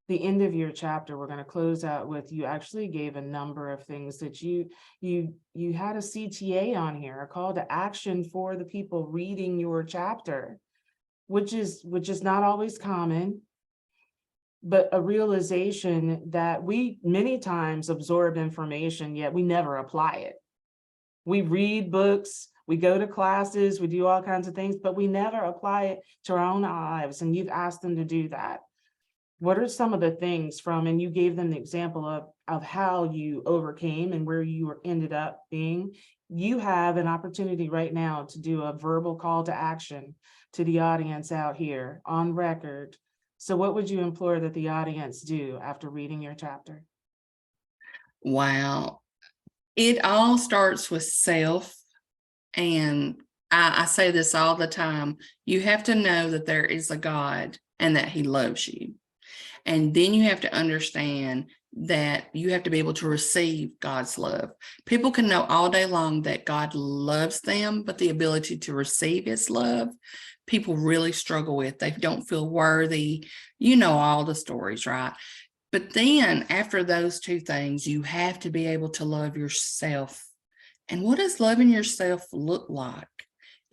The end of your chapter, we're going to close out with, you actually gave a number of things that you had a CTA on here, a call to action for the people reading your chapter, which is not always common, but a realization that we many times absorb information, yet we never apply it. We read books, we go to classes, we do all kinds of things, but we never apply it to our own lives. And you've asked them to do that. What are some of the things from, and you gave them the example of how you overcame and where you ended up being. You have an opportunity right now to do a verbal call to action to the audience out here on record. So what would you implore that the audience do after reading your chapter? Wow. It all starts with self. And I say this all the time. You have to know that there is a God and that he loves you. And then you have to understand that you have to be able to receive God's love. People can know all day long that God loves them, but the ability to receive his love, people really struggle with. They don't feel worthy. You know all the stories, right? But then after those two things, you have to be able to love yourself. And what does loving yourself look like?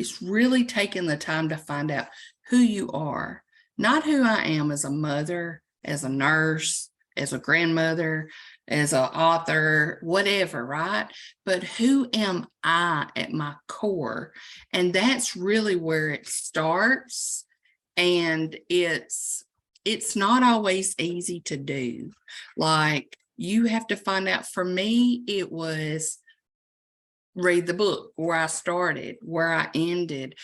It's really taking the time to find out who you are, not who I am as a mother, as a nurse, as a grandmother, as an author, whatever, right? But who am I at my core? And that's really where it starts. And it's not always easy to do. Like you have to find out. For me, it was read the book, where I started, where I ended.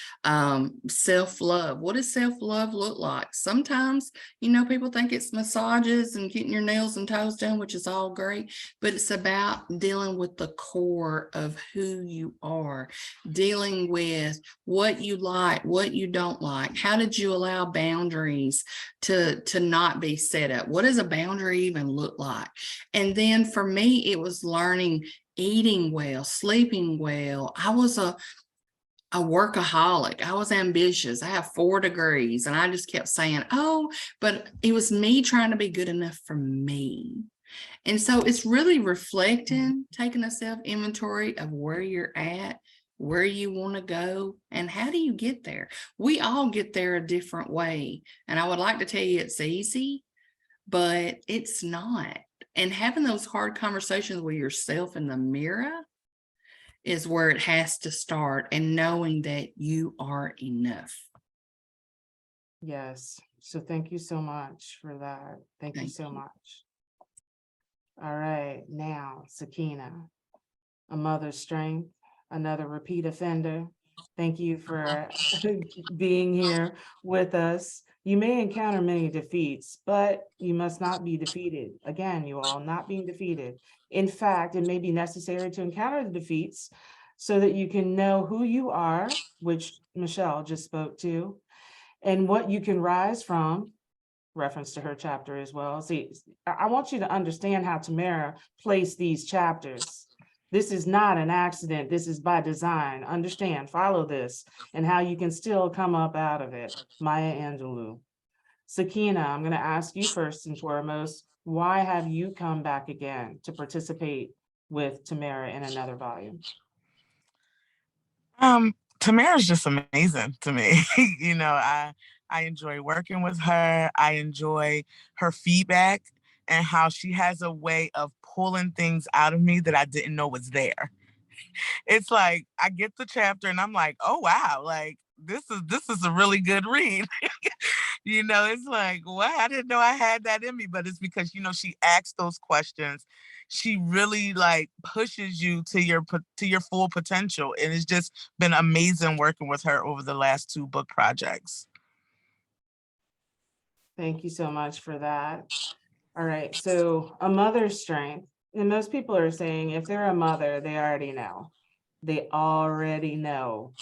Self-love. What does self-love look like? Sometimes, people think it's massages and getting your nails and toes done, which is all great, but it's about dealing with the core of who you are, dealing with what you like, what you don't like. How did you allow boundaries to not be set up? What does a boundary even look like? And then for me, it was learning eating well, sleeping well. I was a workaholic. I was ambitious. I have 4 degrees, and I just kept saying, oh, but it was me trying to be good enough for me. And so it's really reflecting, taking a self-inventory of where you're at, where you want to go, and how do you get there? We all get there a different way. And I would like to tell you it's easy, but it's not. And having those hard conversations with yourself in the mirror is where it has to start, and knowing that you are enough. Yes. So thank you so much for that. Thank you so much. All right. Now, Sakina, a mother's strength, another repeat offender. Thank you for being here with us. You may encounter many defeats, but you must not be defeated. Again, you all, not being defeated. In fact, it may be necessary to encounter the defeats so that you can know who you are, which Michelle just spoke to, and what you can rise from, reference to her chapter as well. See, I want you to understand how Tamara placed these chapters. This is not an accident. This is by design. Understand, follow this, and how you can still come up out of it. Maya Angelou. Sakina, I'm going to ask you first and foremost, why have you come back again to participate with Tamara in another volume? Tamara's just amazing to me. You know, I enjoy working with her. I enjoy her feedback and how she has a way of pulling things out of me that I didn't know was there. It's like I get the chapter and I'm like, oh wow, like this is a really good read. You know, it's like, wow, I didn't know I had that in me, but it's because, you know, she asks those questions. She really like pushes you to your full potential. And it's just been amazing working with her over the last 2 book projects. Thank you so much for that. All right, so a mother's strength, and most people are saying if they're a mother, they already know. They already know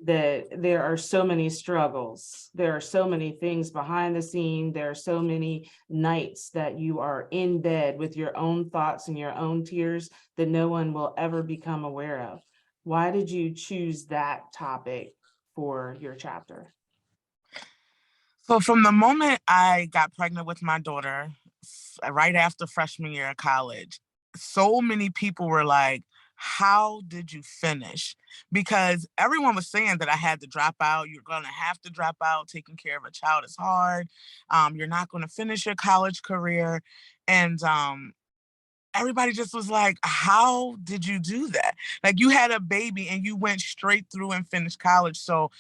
that there are so many struggles. There are so many things behind the scene. There are so many nights that you are in bed with your own thoughts and your own tears that no one will ever become aware of. Why did you choose that topic for your chapter? So from the moment I got pregnant with my daughter, right after freshman year of college, so many people were like, how did you finish? Because everyone was saying that I had to drop out. You're going to have to drop out. Taking care of a child is hard. You're not going to finish your college career. And everybody just was like, how did you do that? Like, you had a baby and you went straight through and finished college. So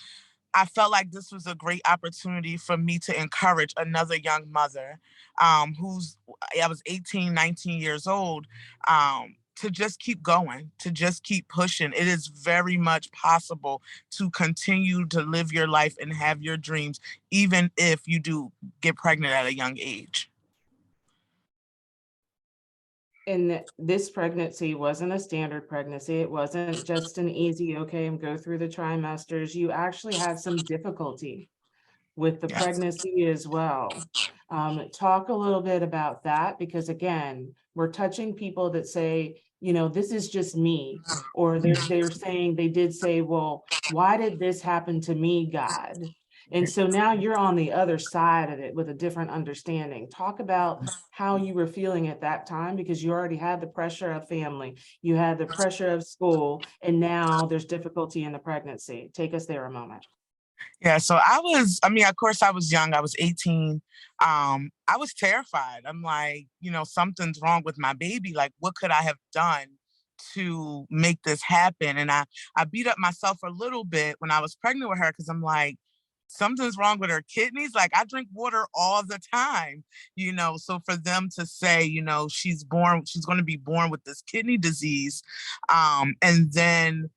I felt like this was a great opportunity for me to encourage another young mother I was 18, 19 years old, to just keep going, to just keep pushing. It is very much possible to continue to live your life and have your dreams, even if you do get pregnant at a young age. And this pregnancy wasn't a standard pregnancy. It wasn't just an easy, okay, and go through the trimesters. You actually had some difficulty with the Yes. pregnancy as well. Talk a little bit about that, because again, we're touching people that say, you know, this is just me, or they're saying, they did say, well, why did this happen to me, God? And so now you're on the other side of it with a different understanding. Talk about how you were feeling at that time, because you already had the pressure of family, you had the pressure of school, and now there's difficulty in the pregnancy. Take us there a moment. Yeah, so of course I was young. I was 18. I was terrified. I'm like, you know, something's wrong with my baby. Like, what could I have done to make this happen? And I beat up myself a little bit when I was pregnant with her, because I'm like, something's wrong with her kidneys. Like, I drink water all the time, you know. So for them to say, you know, she's going to be born with this kidney disease, and then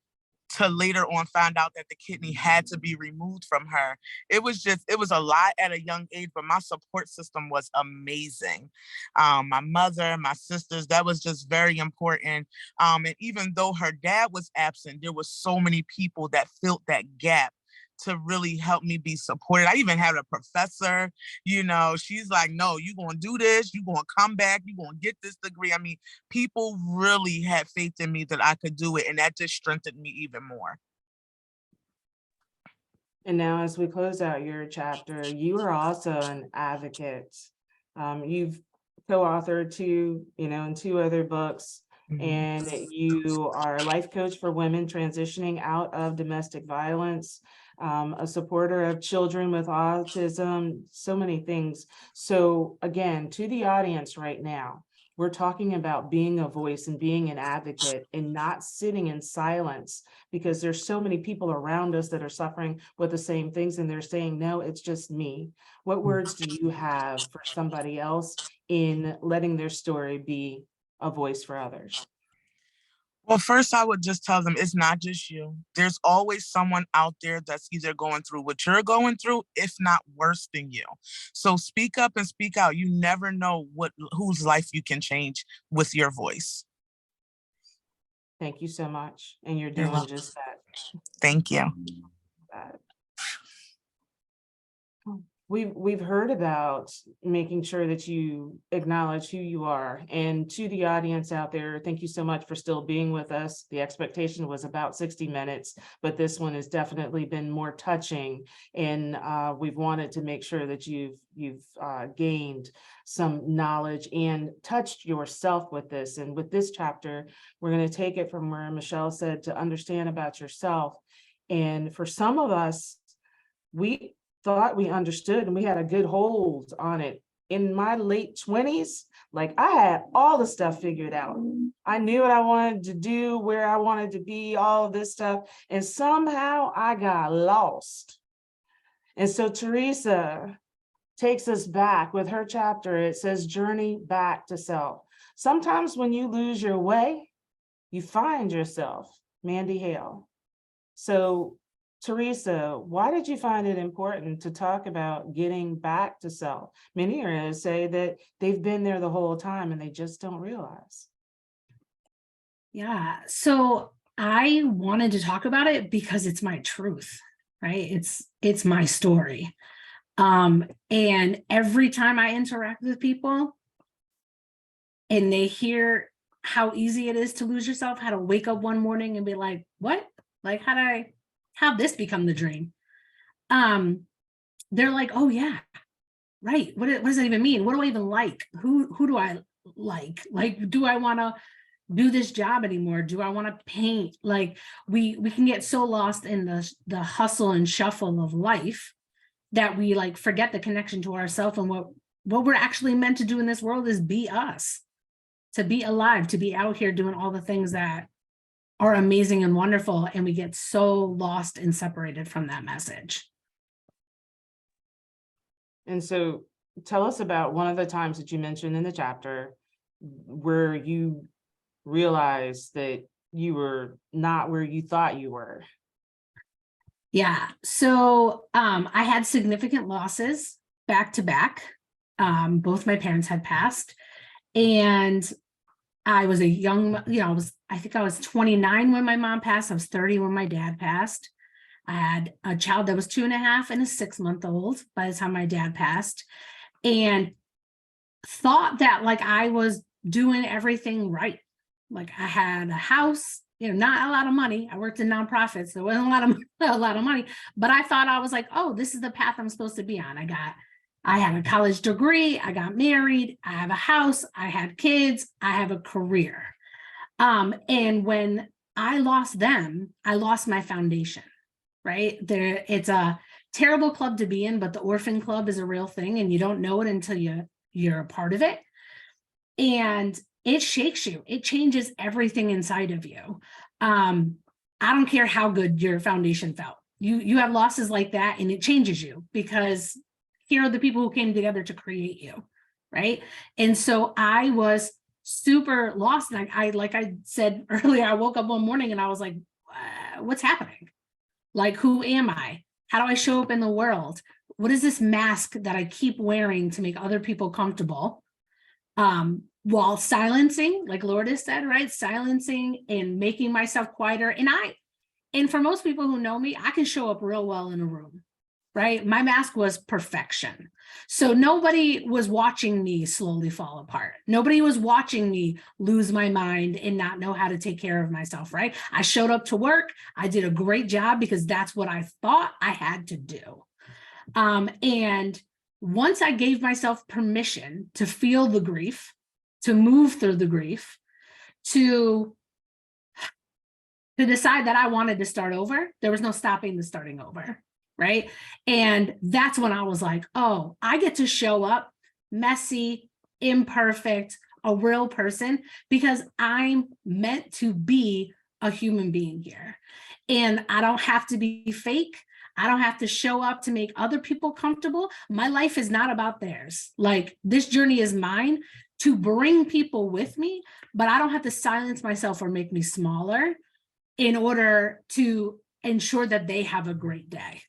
to later on find out that the kidney had to be removed from her. It was a lot at a young age, but my support system was amazing. My mother, my sisters, that was just very important. And even though her dad was absent, there were so many people that filled that gap to really help me be supported. I even had a professor, you know, she's like, no, you're going to do this. You're going to come back. You're going to get this degree. I mean, people really had faith in me that I could do it. And that just strengthened me even more. And now, as we close out your chapter, you are also an advocate. You've co-authored in 2 other books, and you are a life coach for women transitioning out of domestic violence, a supporter of children with autism, so many things. So again, to the audience right now, we're talking about being a voice and being an advocate and not sitting in silence, because there's so many people around us that are suffering with the same things, and they're saying, no, it's just me. What words do you have for somebody else in letting their story be a voice for others? Well, first, I would just tell them it's not just you. There's always someone out there that's either going through what you're going through, if not worse than you. So speak up and speak out. You never know whose life you can change with your voice. Thank you so much. And you're You're doing welcome. just that. Thank you. we've heard about making sure that you acknowledge who you are. And to the audience out there, thank you so much for still being with us. The expectation was about 60 minutes, but this one has definitely been more touching. And we've wanted to make sure that you've gained some knowledge and touched yourself with this. And with this chapter, we're going to take it from where Michelle said to understand about yourself. And for some of us, we thought we understood and we had a good hold on it. In my late 20s, like I had all the stuff figured out. I knew what I wanted to do, where I wanted to be, all of this stuff. And somehow I got lost. And so Teresa takes us back with her chapter. It says, journey back to self. Sometimes when you lose your way, you find yourself. Mandy Hale. So Teresa, why did you find it important to talk about getting back to self? Many are going to say that they've been there the whole time and they just don't realize. Yeah, so I wanted to talk about it because it's my truth, right? It's my story. And every time I interact with people and they hear how easy it is to lose yourself, how to wake up one morning and be like, what? Like, how'd this become the dream? They're like, oh yeah, right. What does that even mean? What do I even like? Who do I like? Like, do I want to do this job anymore? Do I want to paint? Like, we can get so lost in the hustle and shuffle of life that we like forget the connection to ourselves, and what we're actually meant to do in this world is be us, to be alive, to be out here doing all the things that are amazing and wonderful, and we get so lost and separated from that message. And so tell us about one of the times that you mentioned in the chapter where you realized that you were not where you thought you were. Yeah, so I had significant losses back to back. Both my parents had passed, and I was a young, I think I was 29 when my mom passed. I was 30 when my dad passed. I had a child that was 2.5 and a 6-month-old by the time my dad passed, and thought that like I was doing everything right. Like I had a house, not a lot of money. I worked in nonprofits. There wasn't a lot of money, but I thought I was like, oh, this is the path I'm supposed to be on. I had a college degree, I got married, I have a house, I had kids, I have a career. And when I lost them, I lost my foundation, right? It's a terrible club to be in, but the orphan club is a real thing, and you don't know it until you're a part of it. And it shakes you. It changes everything inside of you. I don't care how good your foundation felt. You have losses like that, and it changes you, because here are the people who came together to create you, right? And so I was super lost. And I like I said earlier, I woke up one morning and I was like, what's happening? Like, who am I? How do I show up in the world? What is this mask that I keep wearing to make other people comfortable? While silencing, like Lourdes said, right? Silencing and making myself quieter. And for most people who know me, I can show up real well in a room, right? My mask was perfection. So nobody was watching me slowly fall apart. Nobody was watching me lose my mind and not know how to take care of myself, right? I showed up to work. I did a great job because that's what I thought I had to do. And once I gave myself permission to feel the grief, to move through the grief, to decide that I wanted to start over, there was no stopping the starting over, right? And that's when I was like, oh, I get to show up messy, imperfect, a real person, because I'm meant to be a human being here. And I don't have to be fake. I don't have to show up to make other people comfortable. My life is not about theirs. Like, this journey is mine to bring people with me, but I don't have to silence myself or make me smaller in order to ensure that they have a great day.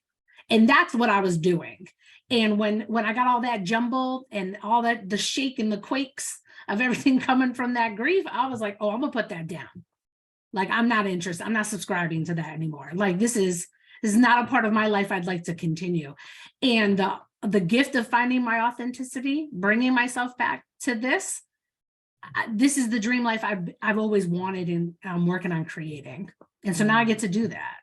And that's what I was doing. And when I got all that jumble and all that, the shake and the quakes of everything coming from that grief, I was like, oh, I'm gonna put that down. Like, I'm not interested. I'm not subscribing to that anymore. Like, this is not a part of my life I'd like to continue. And the gift of finding my authenticity, bringing myself back to this. This is the dream life I've always wanted, and I'm working on creating. And so now I get to do that.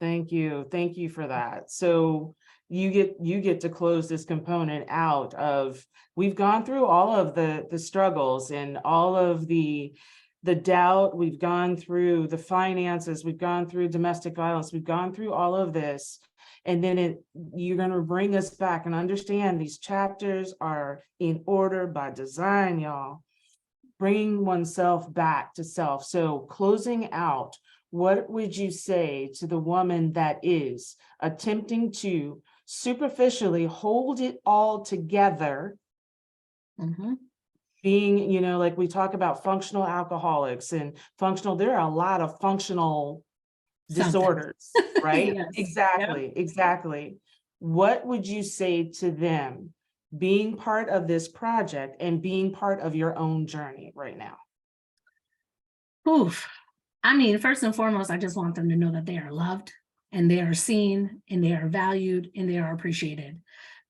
Thank you. Thank you for that. So you get to close this component out of, we've gone through all of the struggles and all of the doubt. We've gone through the finances. We've gone through domestic violence. We've gone through all of this. And then you're going to bring us back and understand these chapters are in order by design, y'all. Bringing oneself back to self. So closing out, what would you say to the woman that is attempting to superficially hold it all together? Mhm. Being, like we talk about functional alcoholics and functional, there are a lot of functional disorders, right? Yes. Exactly. What would you say to them being part of this project and being part of your own journey right now? Oof. I mean, first and foremost, I just want them to know that they are loved and they are seen and they are valued and they are appreciated,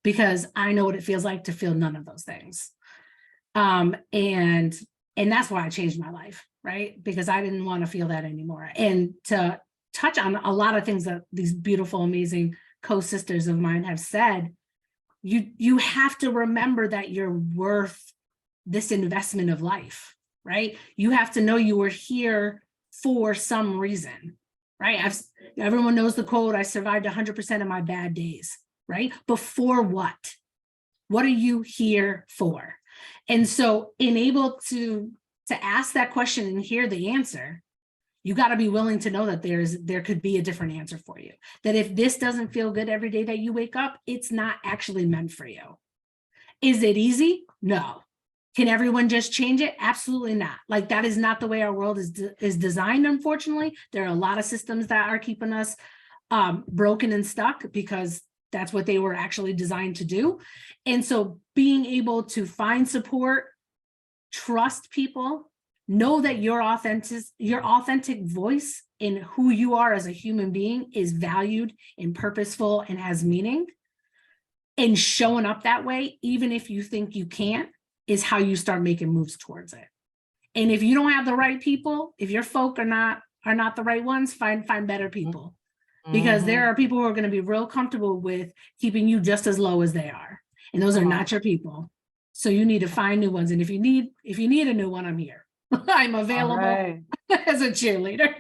because I know what it feels like to feel none of those things. And that's why I changed my life, right? Because I didn't want to feel that anymore. And to touch on a lot of things that these beautiful, amazing co-sisters of mine have said, you have to remember that you're worth this investment of life, right? You have to know you were here for some reason, right? Everyone knows the quote, I survived 100% of my bad days, right? But for what? What are you here for? And so able to ask that question and hear the answer, you got to be willing to know that there could be a different answer for you. That if this doesn't feel good every day that you wake up, it's not actually meant for you. Is it easy? No. Can everyone just change it? Absolutely not. Like, that is not the way our world is designed, unfortunately. There are a lot of systems that are keeping us broken and stuck because that's what they were actually designed to do. And so being able to find support, trust people, know that your authentic voice in who you are as a human being is valued and purposeful and has meaning, and showing up that way, even if you think you can't, is how you start making moves towards it. And if you don't have the right people, if your folk are not the right ones, find better people. Because there are people who are going to be real comfortable with keeping you just as low as they are. And those are not your people. So you need to find new ones. And if you need a new one, I'm here. I'm available as a cheerleader.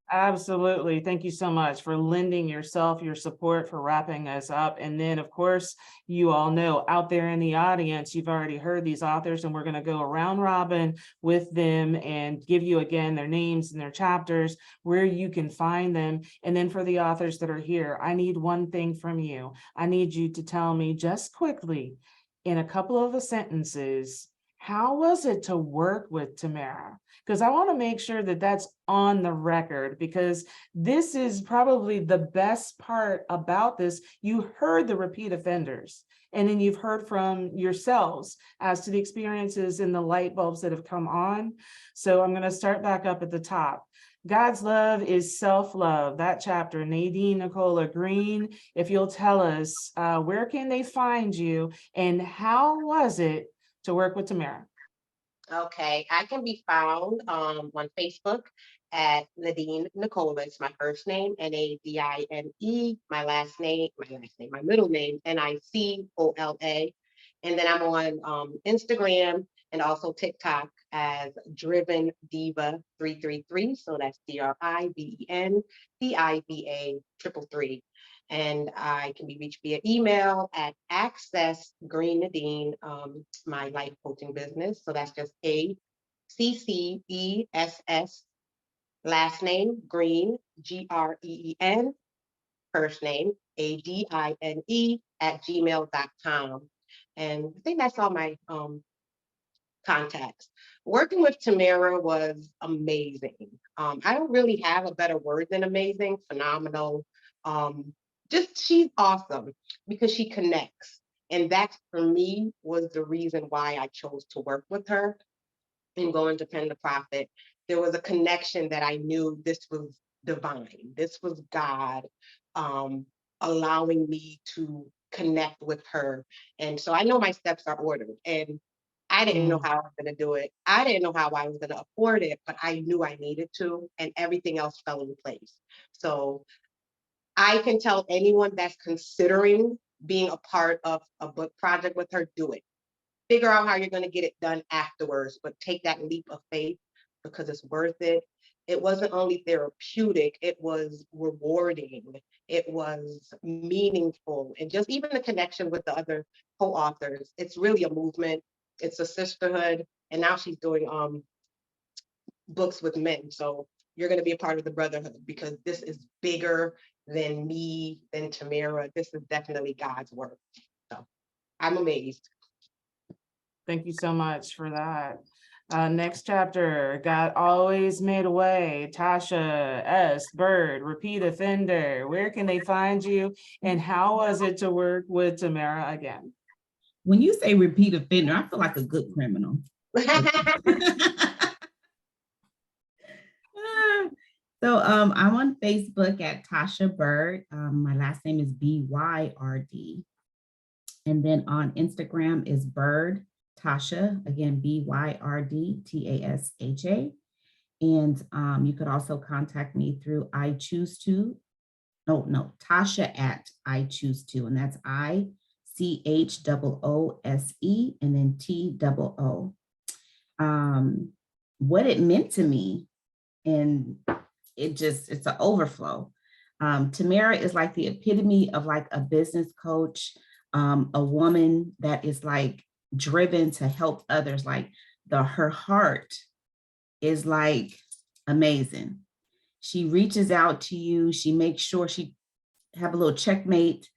Absolutely. Thank you so much for lending yourself your support, for wrapping us up. And then, of course, you all know out there in the audience, you've already heard these authors, and we're going to go around robin with them and give you again their names and their chapters, where you can find them. And then for the authors that are here, I need one thing from you. I need you to tell me just quickly in a couple of sentences, how was it to work with Tamara? Because I want to make sure that that's on the record, because this is probably the best part about this. You heard the repeat offenders, and then you've heard from yourselves as to the experiences and the light bulbs that have come on. So I'm going to start back up at the top. God's love is self-love. That chapter, Nadine Nicola Green, if you'll tell us, where can they find you and how was it to work with Tamara? Okay, I can be found on Facebook at Nadine Nicola. It's my first name, Nadine, my middle name, Nicola. And then I'm on Instagram and also TikTok as Driven Diva 333. So that's DRIVEN DIVA 333. And I can be reached via email at Access Green Nadine, my life coaching business. So that's just ACCESS, last name Green, GREEN, first name ADINE @gmail.com. And I think that's all my contacts. Working with Tamara was amazing. I don't really have a better word than amazing, phenomenal. Just she's awesome because she connects. And that for me was the reason why I chose to work with her and go into Pen the Prophet. There was a connection that I knew this was divine. This was God. allowing me to connect with her. And so I know my steps are ordered, and I didn't know how I was going to do it. I didn't know how I was going to afford it, but I knew I needed to, and everything else fell in place. So I can tell anyone that's considering being a part of a book project with her, do it. Figure out how you're going to get it done afterwards, but take that leap of faith because it's worth it. It wasn't only therapeutic, it was rewarding, it was meaningful, and just even the connection with the other co-authors. It's really a movement, it's a sisterhood, and now she's doing books with men. So you're going to be a part of the brotherhood because this is bigger than me, than Tamara. This is definitely God's work. So I'm amazed. Thank you so much for that. Next chapter, God Always Made a Way. Tasha S. Bird, repeat offender. Where can they find you? And how was it to work with Tamara again? When you say repeat offender, I feel like a good criminal. So I'm on Facebook at Tasha Bird. My last name is BYRD. And then on Instagram is Bird Tasha, again, BYRD TASHA. And you could also contact me through Tasha at I Choose To, and that's ICHOOSE and then TOO. What it meant to me, and it's an overflow. Tamara is like the epitome of like a business coach, a woman that is like driven to help others. Like her heart is like amazing. She reaches out to you. She makes sure she have a little checkmate.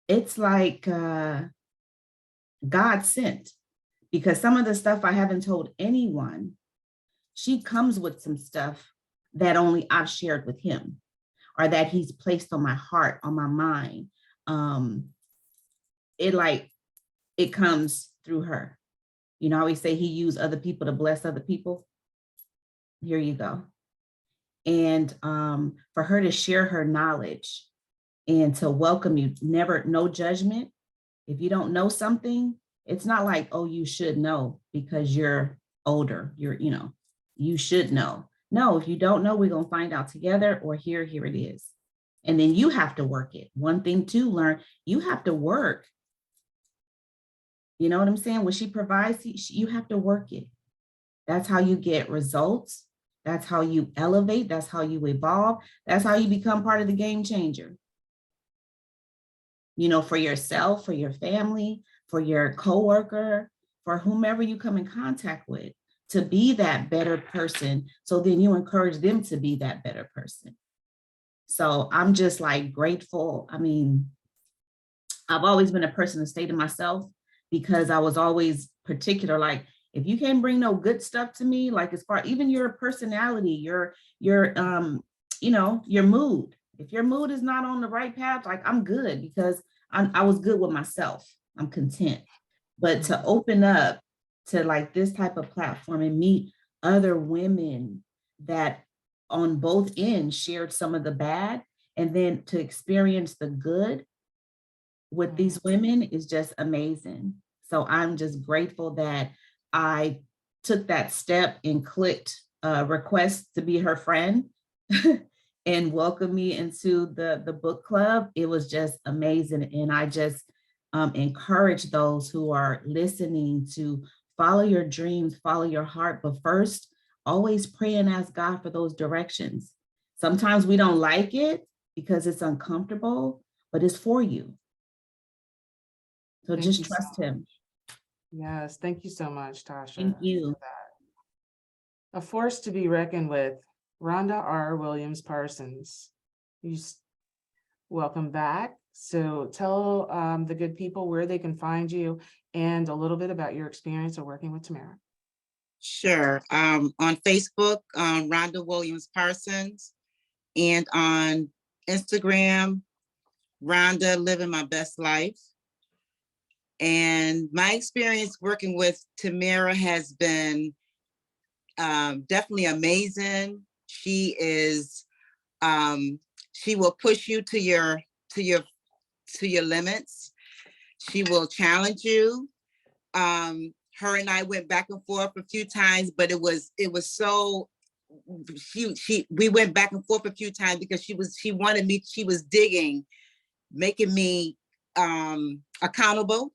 It's like God sent, because some of the stuff I haven't told anyone, she comes with some stuff that only I've shared with him, or that he's placed on my heart, on my mind. It comes through her. You know, I always say he used other people to bless other people. Here you go. And for her to share her knowledge and to welcome you, no judgment. If you don't know something, it's not like, oh, you should know because you're older, you should know. No, if you don't know, we're going to find out together, or here it is. And then you have to work it. One thing to learn, you have to work. You know what I'm saying? What she provides, you have to work it. That's how you get results. That's how you elevate. That's how you evolve. That's how you become part of the game changer. You know, for yourself, for your family, for your coworker, for whomever you come in contact with, to be that better person. So then you encourage them to be that better person. So I'm just like grateful. I mean, I've always been a person to stay to myself because I was always particular. Like, if you can't bring no good stuff to me, like as far, even your personality, your mood, if your mood is not on the right path, like I'm good because I was good with myself. I'm content. But to open up to like this type of platform and meet other women that on both ends shared some of the bad, and then to experience the good with these women is just amazing. So I'm just grateful that I took that step and clicked request to be her friend and welcome me into the book club. It was just amazing. And I just encourage those who are listening to follow your dreams, follow your heart, but first, always pray and ask God for those directions. Sometimes we don't like it because it's uncomfortable, but it's for you. So just trust him. Yes, thank you so much, Tasha. Thank you. For that. A force to be reckoned with, Rhonda R. Williams Parsons. Welcome back. So tell the good people where they can find you and a little bit about your experience of working with Tamara. Sure. On Facebook, Rhonda Williams Parsons, and on Instagram, Rhonda Living My Best Life. And my experience working with Tamara has been definitely amazing. She is She will push you to your limits. She will challenge you. Her and I went back and forth a few times, but it was so, we went back and forth a few times because she wanted me, she was digging, making me accountable.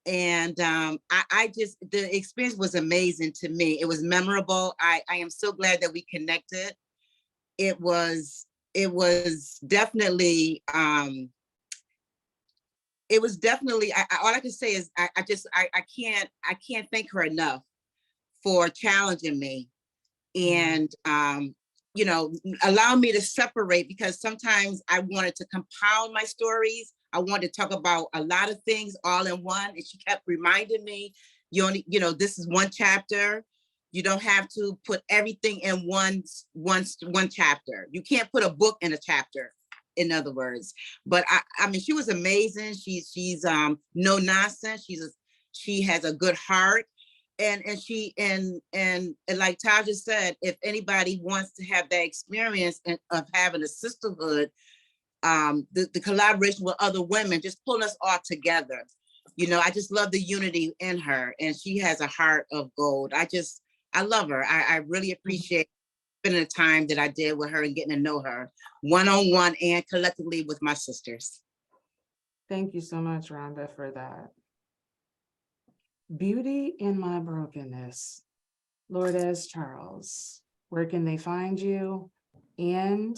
And I just, the experience was amazing to me. It was memorable. I am so glad that we connected. It was definitely, all I can say is I can't thank her enough for challenging me and, you know, allow me to separate, because sometimes I wanted to compound my stories. I wanted to talk about a lot of things all in one. And she kept reminding me, you only, you know, this is one chapter. You don't have to put everything in one chapter. You can't put a book in a chapter, in other words. But I mean, she was amazing. She's no nonsense. She has a good heart. And like Taja said, if anybody wants to have that experience of having a sisterhood, the collaboration with other women, just pulling us all together. You know, I just love the unity in her, and she has a heart of gold. I love her. I really appreciate spending the time that I did with her and getting to know her one-on-one and collectively with my sisters. Thank you so much, Rhonda, for that. Beauty in my brokenness. Lourdes Charles, where can they find you? And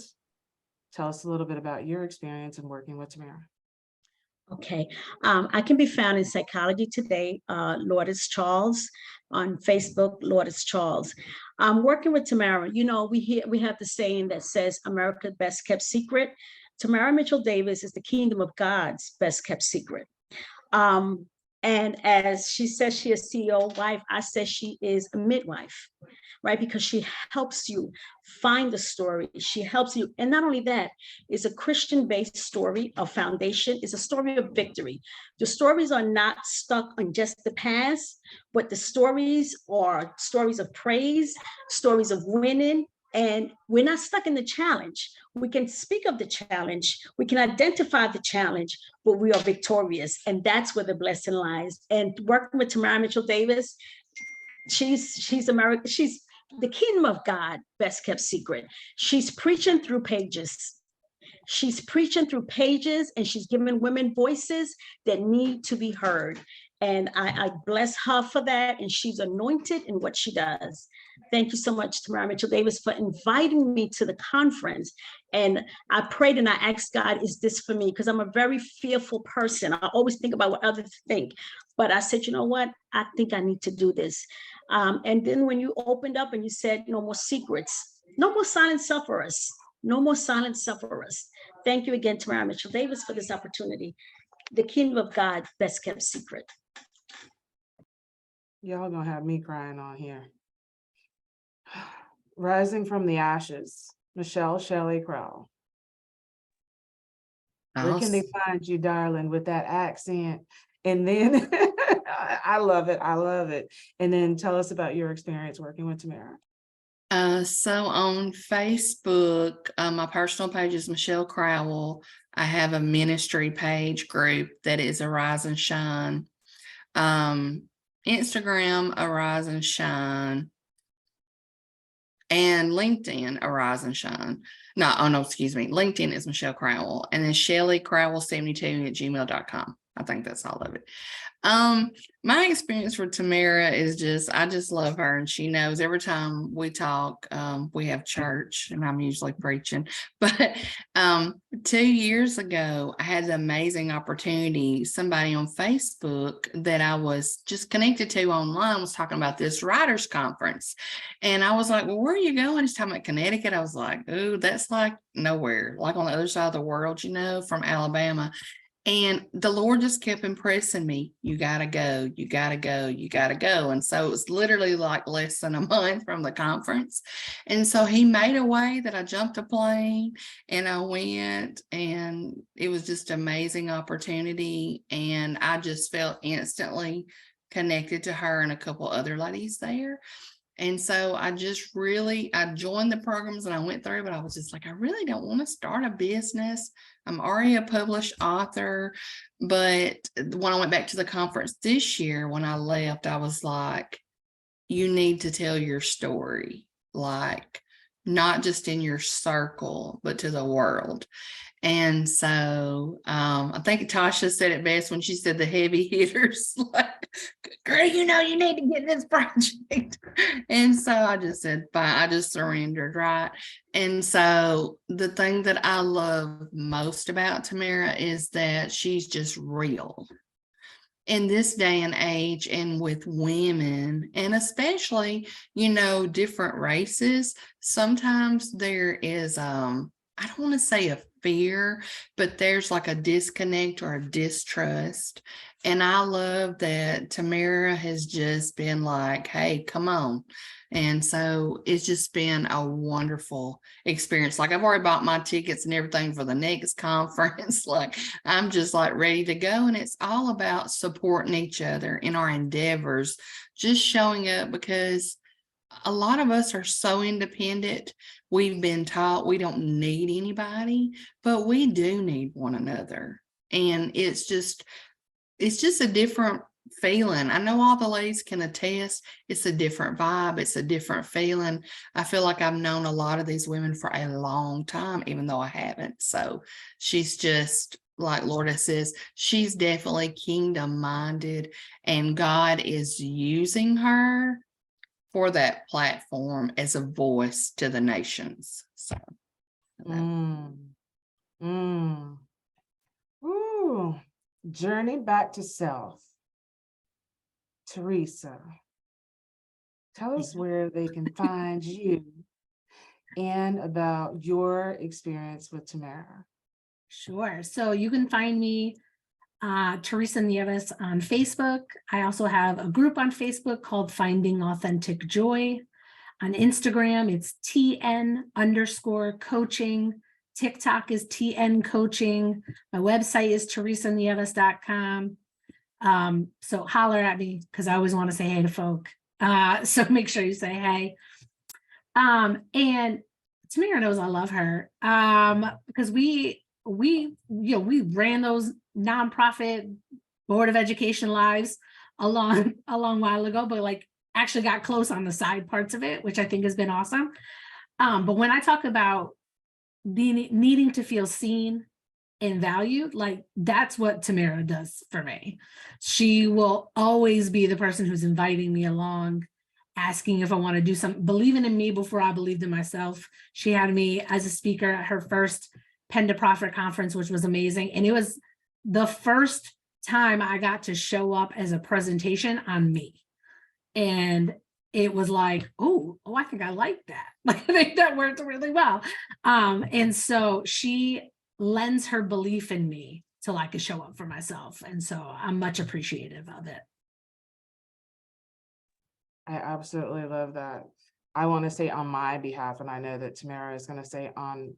tell us a little bit about your experience in working with Tamara. Okay, I can be found in Psychology Today, Lourdes Charles, on Facebook, Lourdes Charles. Working with Tamara, you know, we have the saying that says America's best kept secret. Tamara Mitchell Davis is the kingdom of God's best kept secret. And as she says, she is CEO wife, I say she is a midwife, right? Because she helps you find the story. She helps you. And not only that, it's a Christian-based story of foundation. It's a story of victory. The stories are not stuck on just the past, but the stories are stories of praise, stories of winning. And we're not stuck in the challenge. We can speak of the challenge. We can identify the challenge, but we are victorious. And that's where the blessing lies. And working with Tamara Mitchell Davis, she's America. She's the kingdom of God, best kept secret. She's preaching through pages. She's preaching through pages, and she's giving women voices that need to be heard. And I bless her for that. And she's anointed in what she does. Thank you so much, Tamara Mitchell Davis, for inviting me to the conference. And I prayed and I asked God, is this for me? Because I'm a very fearful person. I always think about what others think. But I said, you know what? I think I need to do this. And then when you opened up and you said, no more secrets, no more silent sufferers, no more silent sufferers. Thank you again, Tamara Mitchell Davis, for this opportunity. The kingdom of God, best kept secret. Y'all gonna have me crying on here. Rising from the ashes, Michelle Shelley Crow. Where can they find you, darling, with that accent? And then I love it. I love it. And then tell us about your experience working with Tamara. So on Facebook, my personal page is Michelle Crowell. I have a ministry page group that is Arise and Shine. Instagram, Arise and Shine. And LinkedIn, Arise and Shine. Excuse me. LinkedIn is Michelle Crowell. And then Shelly Crowell72 at gmail.com. I think that's all of it. My experience with Tamara is I just love her, and she knows every time we talk, we have church and I'm usually preaching, but 2 years ago, I had an amazing opportunity. Somebody on Facebook that I was just connected to online was talking about this writers conference. And I was like, well, where are you going? He's talking about Connecticut. I was like, ooh, that's like nowhere, like on the other side of the world, you know, from Alabama. And the Lord just kept impressing me, you gotta go, you gotta go, you gotta go. And so it was literally like less than a month from the conference. And so he made a way that I jumped a plane and I went, and it was just an amazing opportunity. And I just felt instantly connected to her and a couple other ladies there. And so I joined the programs and I went through, but I was just like, I really don't want to start a business. I'm already a published author. But when I went back to the conference this year, when I left, I was like, you need to tell your story, like not just in your circle, but to the world. And so I think Tasha said it best when she said the heavy hitters, like, girl, you need to get this project. And so I just said, fine, I just surrendered, right? And so the thing that I love most about Tamara is that she's just real. In this day and age, and with women, and especially, different races, sometimes there is, I don't want to say a fear, but there's like a disconnect or a distrust. And I love that Tamara has just been like, hey, come on. And so it's just been a wonderful experience. Like, I've already bought my tickets and everything for the next conference. Like, I'm just like ready to go. And it's all about supporting each other in our endeavors, just showing up, because a lot of us are so independent. We've been taught we don't need anybody, but we do need one another. And it's just a different feeling. I know all the ladies can attest. It's a different vibe. It's a different feeling. I feel like I've known a lot of these women for a long time, even though I haven't. So she's just, like Lorda says, she's definitely kingdom minded, and God is using her for that platform as a voice to the nations. So Ooh, journey back to self. Teresa, tell us where they can find you and about your experience with Tamara. Sure. So you can find me, Teresa Nieves, on Facebook. I also have a group on Facebook called Finding Authentic Joy. On Instagram, it's TN_coaching. TikTok is TN Coaching. My website is teresanieves.com. So holler at me, because I always want to say hey to folk. So make sure you say hey. And Tamara knows I love her, because we ran those nonprofit Board of Education lives a long while ago, but like actually got close on the side parts of it, which I think has been awesome. But when I talk about needing to feel seen and valued, like that's what Tamara does for me. She will always be the person who's inviting me along, asking if I want to do something, believing in me before I believed in myself. She had me as a speaker at her first Pen to Profit conference, which was amazing. And it was the first time I got to show up as a presentation on me. And it was like, oh, I think I like that. Like, I think that worked really well. And so she lends her belief in me till I could show up for myself. And so I'm much appreciative of it. I absolutely love that. I want to say on my behalf, and I know that Tamara is going to say on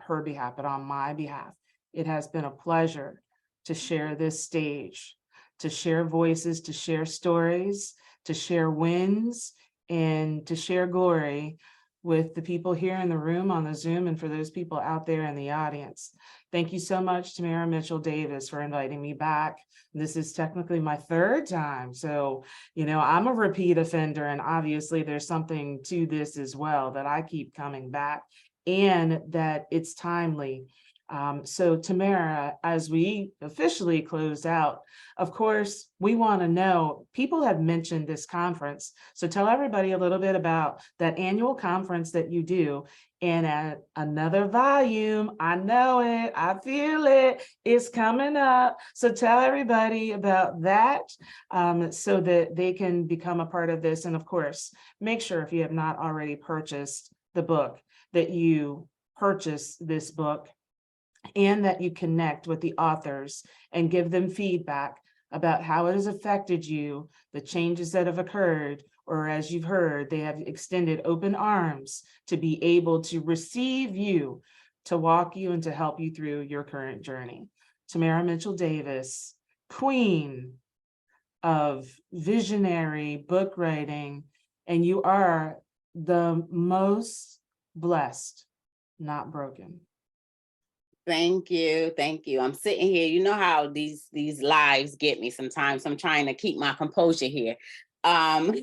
her behalf, but on my behalf, it has been a pleasure to share this stage, to share voices, to share stories, to share wins, and to share glory with the people here in the room on the Zoom, and for those people out there in the audience. Thank you so much, Tamara Mitchell Davis, for inviting me back. This is technically my third time. So, I'm a repeat offender, and obviously there's something to this as well, that I keep coming back and that it's timely. So Tamara, as we officially close out, of course, we want to know, people have mentioned this conference. So tell everybody a little bit about that annual conference that you do. And at another volume, I know it, I feel it, it's coming up. So tell everybody about that, so that they can become a part of this. And of course, make sure, if you have not already purchased the book, that you purchase this book, and that you connect with the authors and give them feedback about how it has affected you, the changes that have occurred, or as you've heard, they have extended open arms to be able to receive you, to walk you and to help you through your current journey. Tamara Mitchell Davis, queen of visionary book writing and you are the most blessed, not broken. Thank you. Thank you. I'm sitting here. You know how these lives get me sometimes. I'm trying to keep my composure here.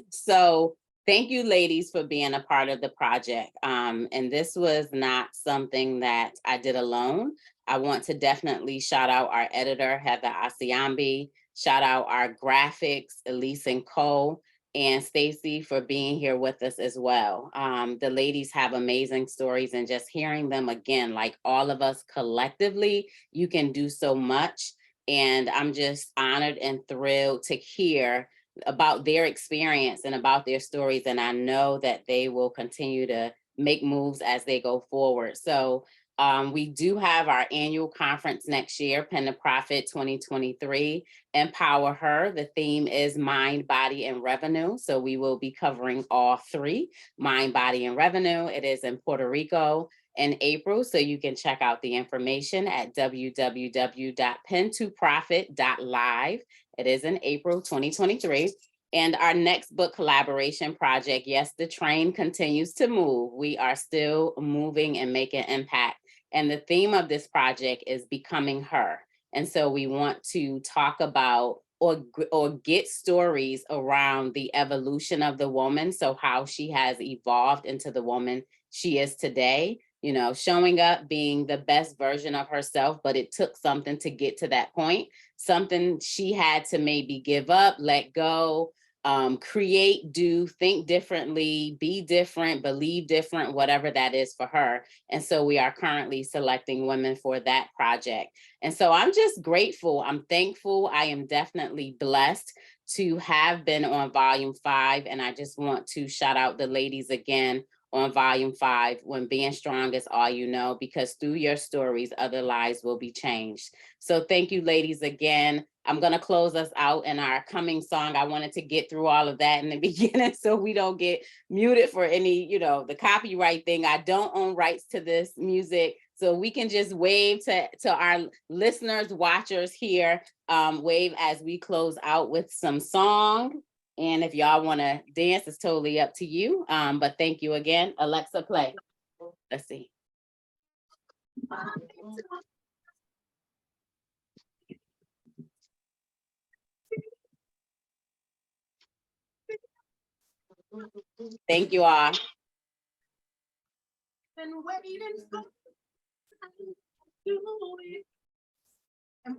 So thank you, ladies, for being a part of the project. And this was not something that I did alone. I want to definitely shout out our editor, Heather Asiambi, shout out our graphics, Elise and Cole, and Stacy for being here with us as well. The ladies have amazing stories, and just hearing them again, like all of us collectively, you can do so much. And I'm just honored and thrilled to hear about their experience and about their stories. And I know that they will continue to make moves as they go forward. So we do have our annual conference next year, Pen to Profit 2023, Empower Her. The theme is mind, body, and revenue. So we will be covering all three, mind, body, and revenue. It is in Puerto Rico in April. So you can check out the information at www.pen2profit.live. It is in April 2023. And our next book collaboration project, yes, the train continues to move. We are still moving and making impact. And the theme of this project is becoming her. And so we want to talk about or get stories around the evolution of the woman. So how she has evolved into the woman she is today, you know, showing up, being the best version of herself, but it took something to get to that point, something she had to maybe give up, let go, create, do, think differently, be different, believe different, whatever that is for her. And so we are currently selecting women for that project. And so I'm just grateful. I'm thankful. I am definitely blessed to have been on Volume 5. And I just want to shout out the ladies again on Volume 5, when being strong is all you know, because through your stories, other lives will be changed. So thank you, ladies, again. I'm going to close us out in our coming song. I wanted to get through all of that in the beginning so we don't get muted for any, you know, the copyright thing. I don't own rights to this music. So we can just wave to our listeners, watchers here, wave as we close out with some song. And if y'all want to dance, it's totally up to you. But thank you again. Alexa, play. Let's see. Thank you all. Been waiting for you.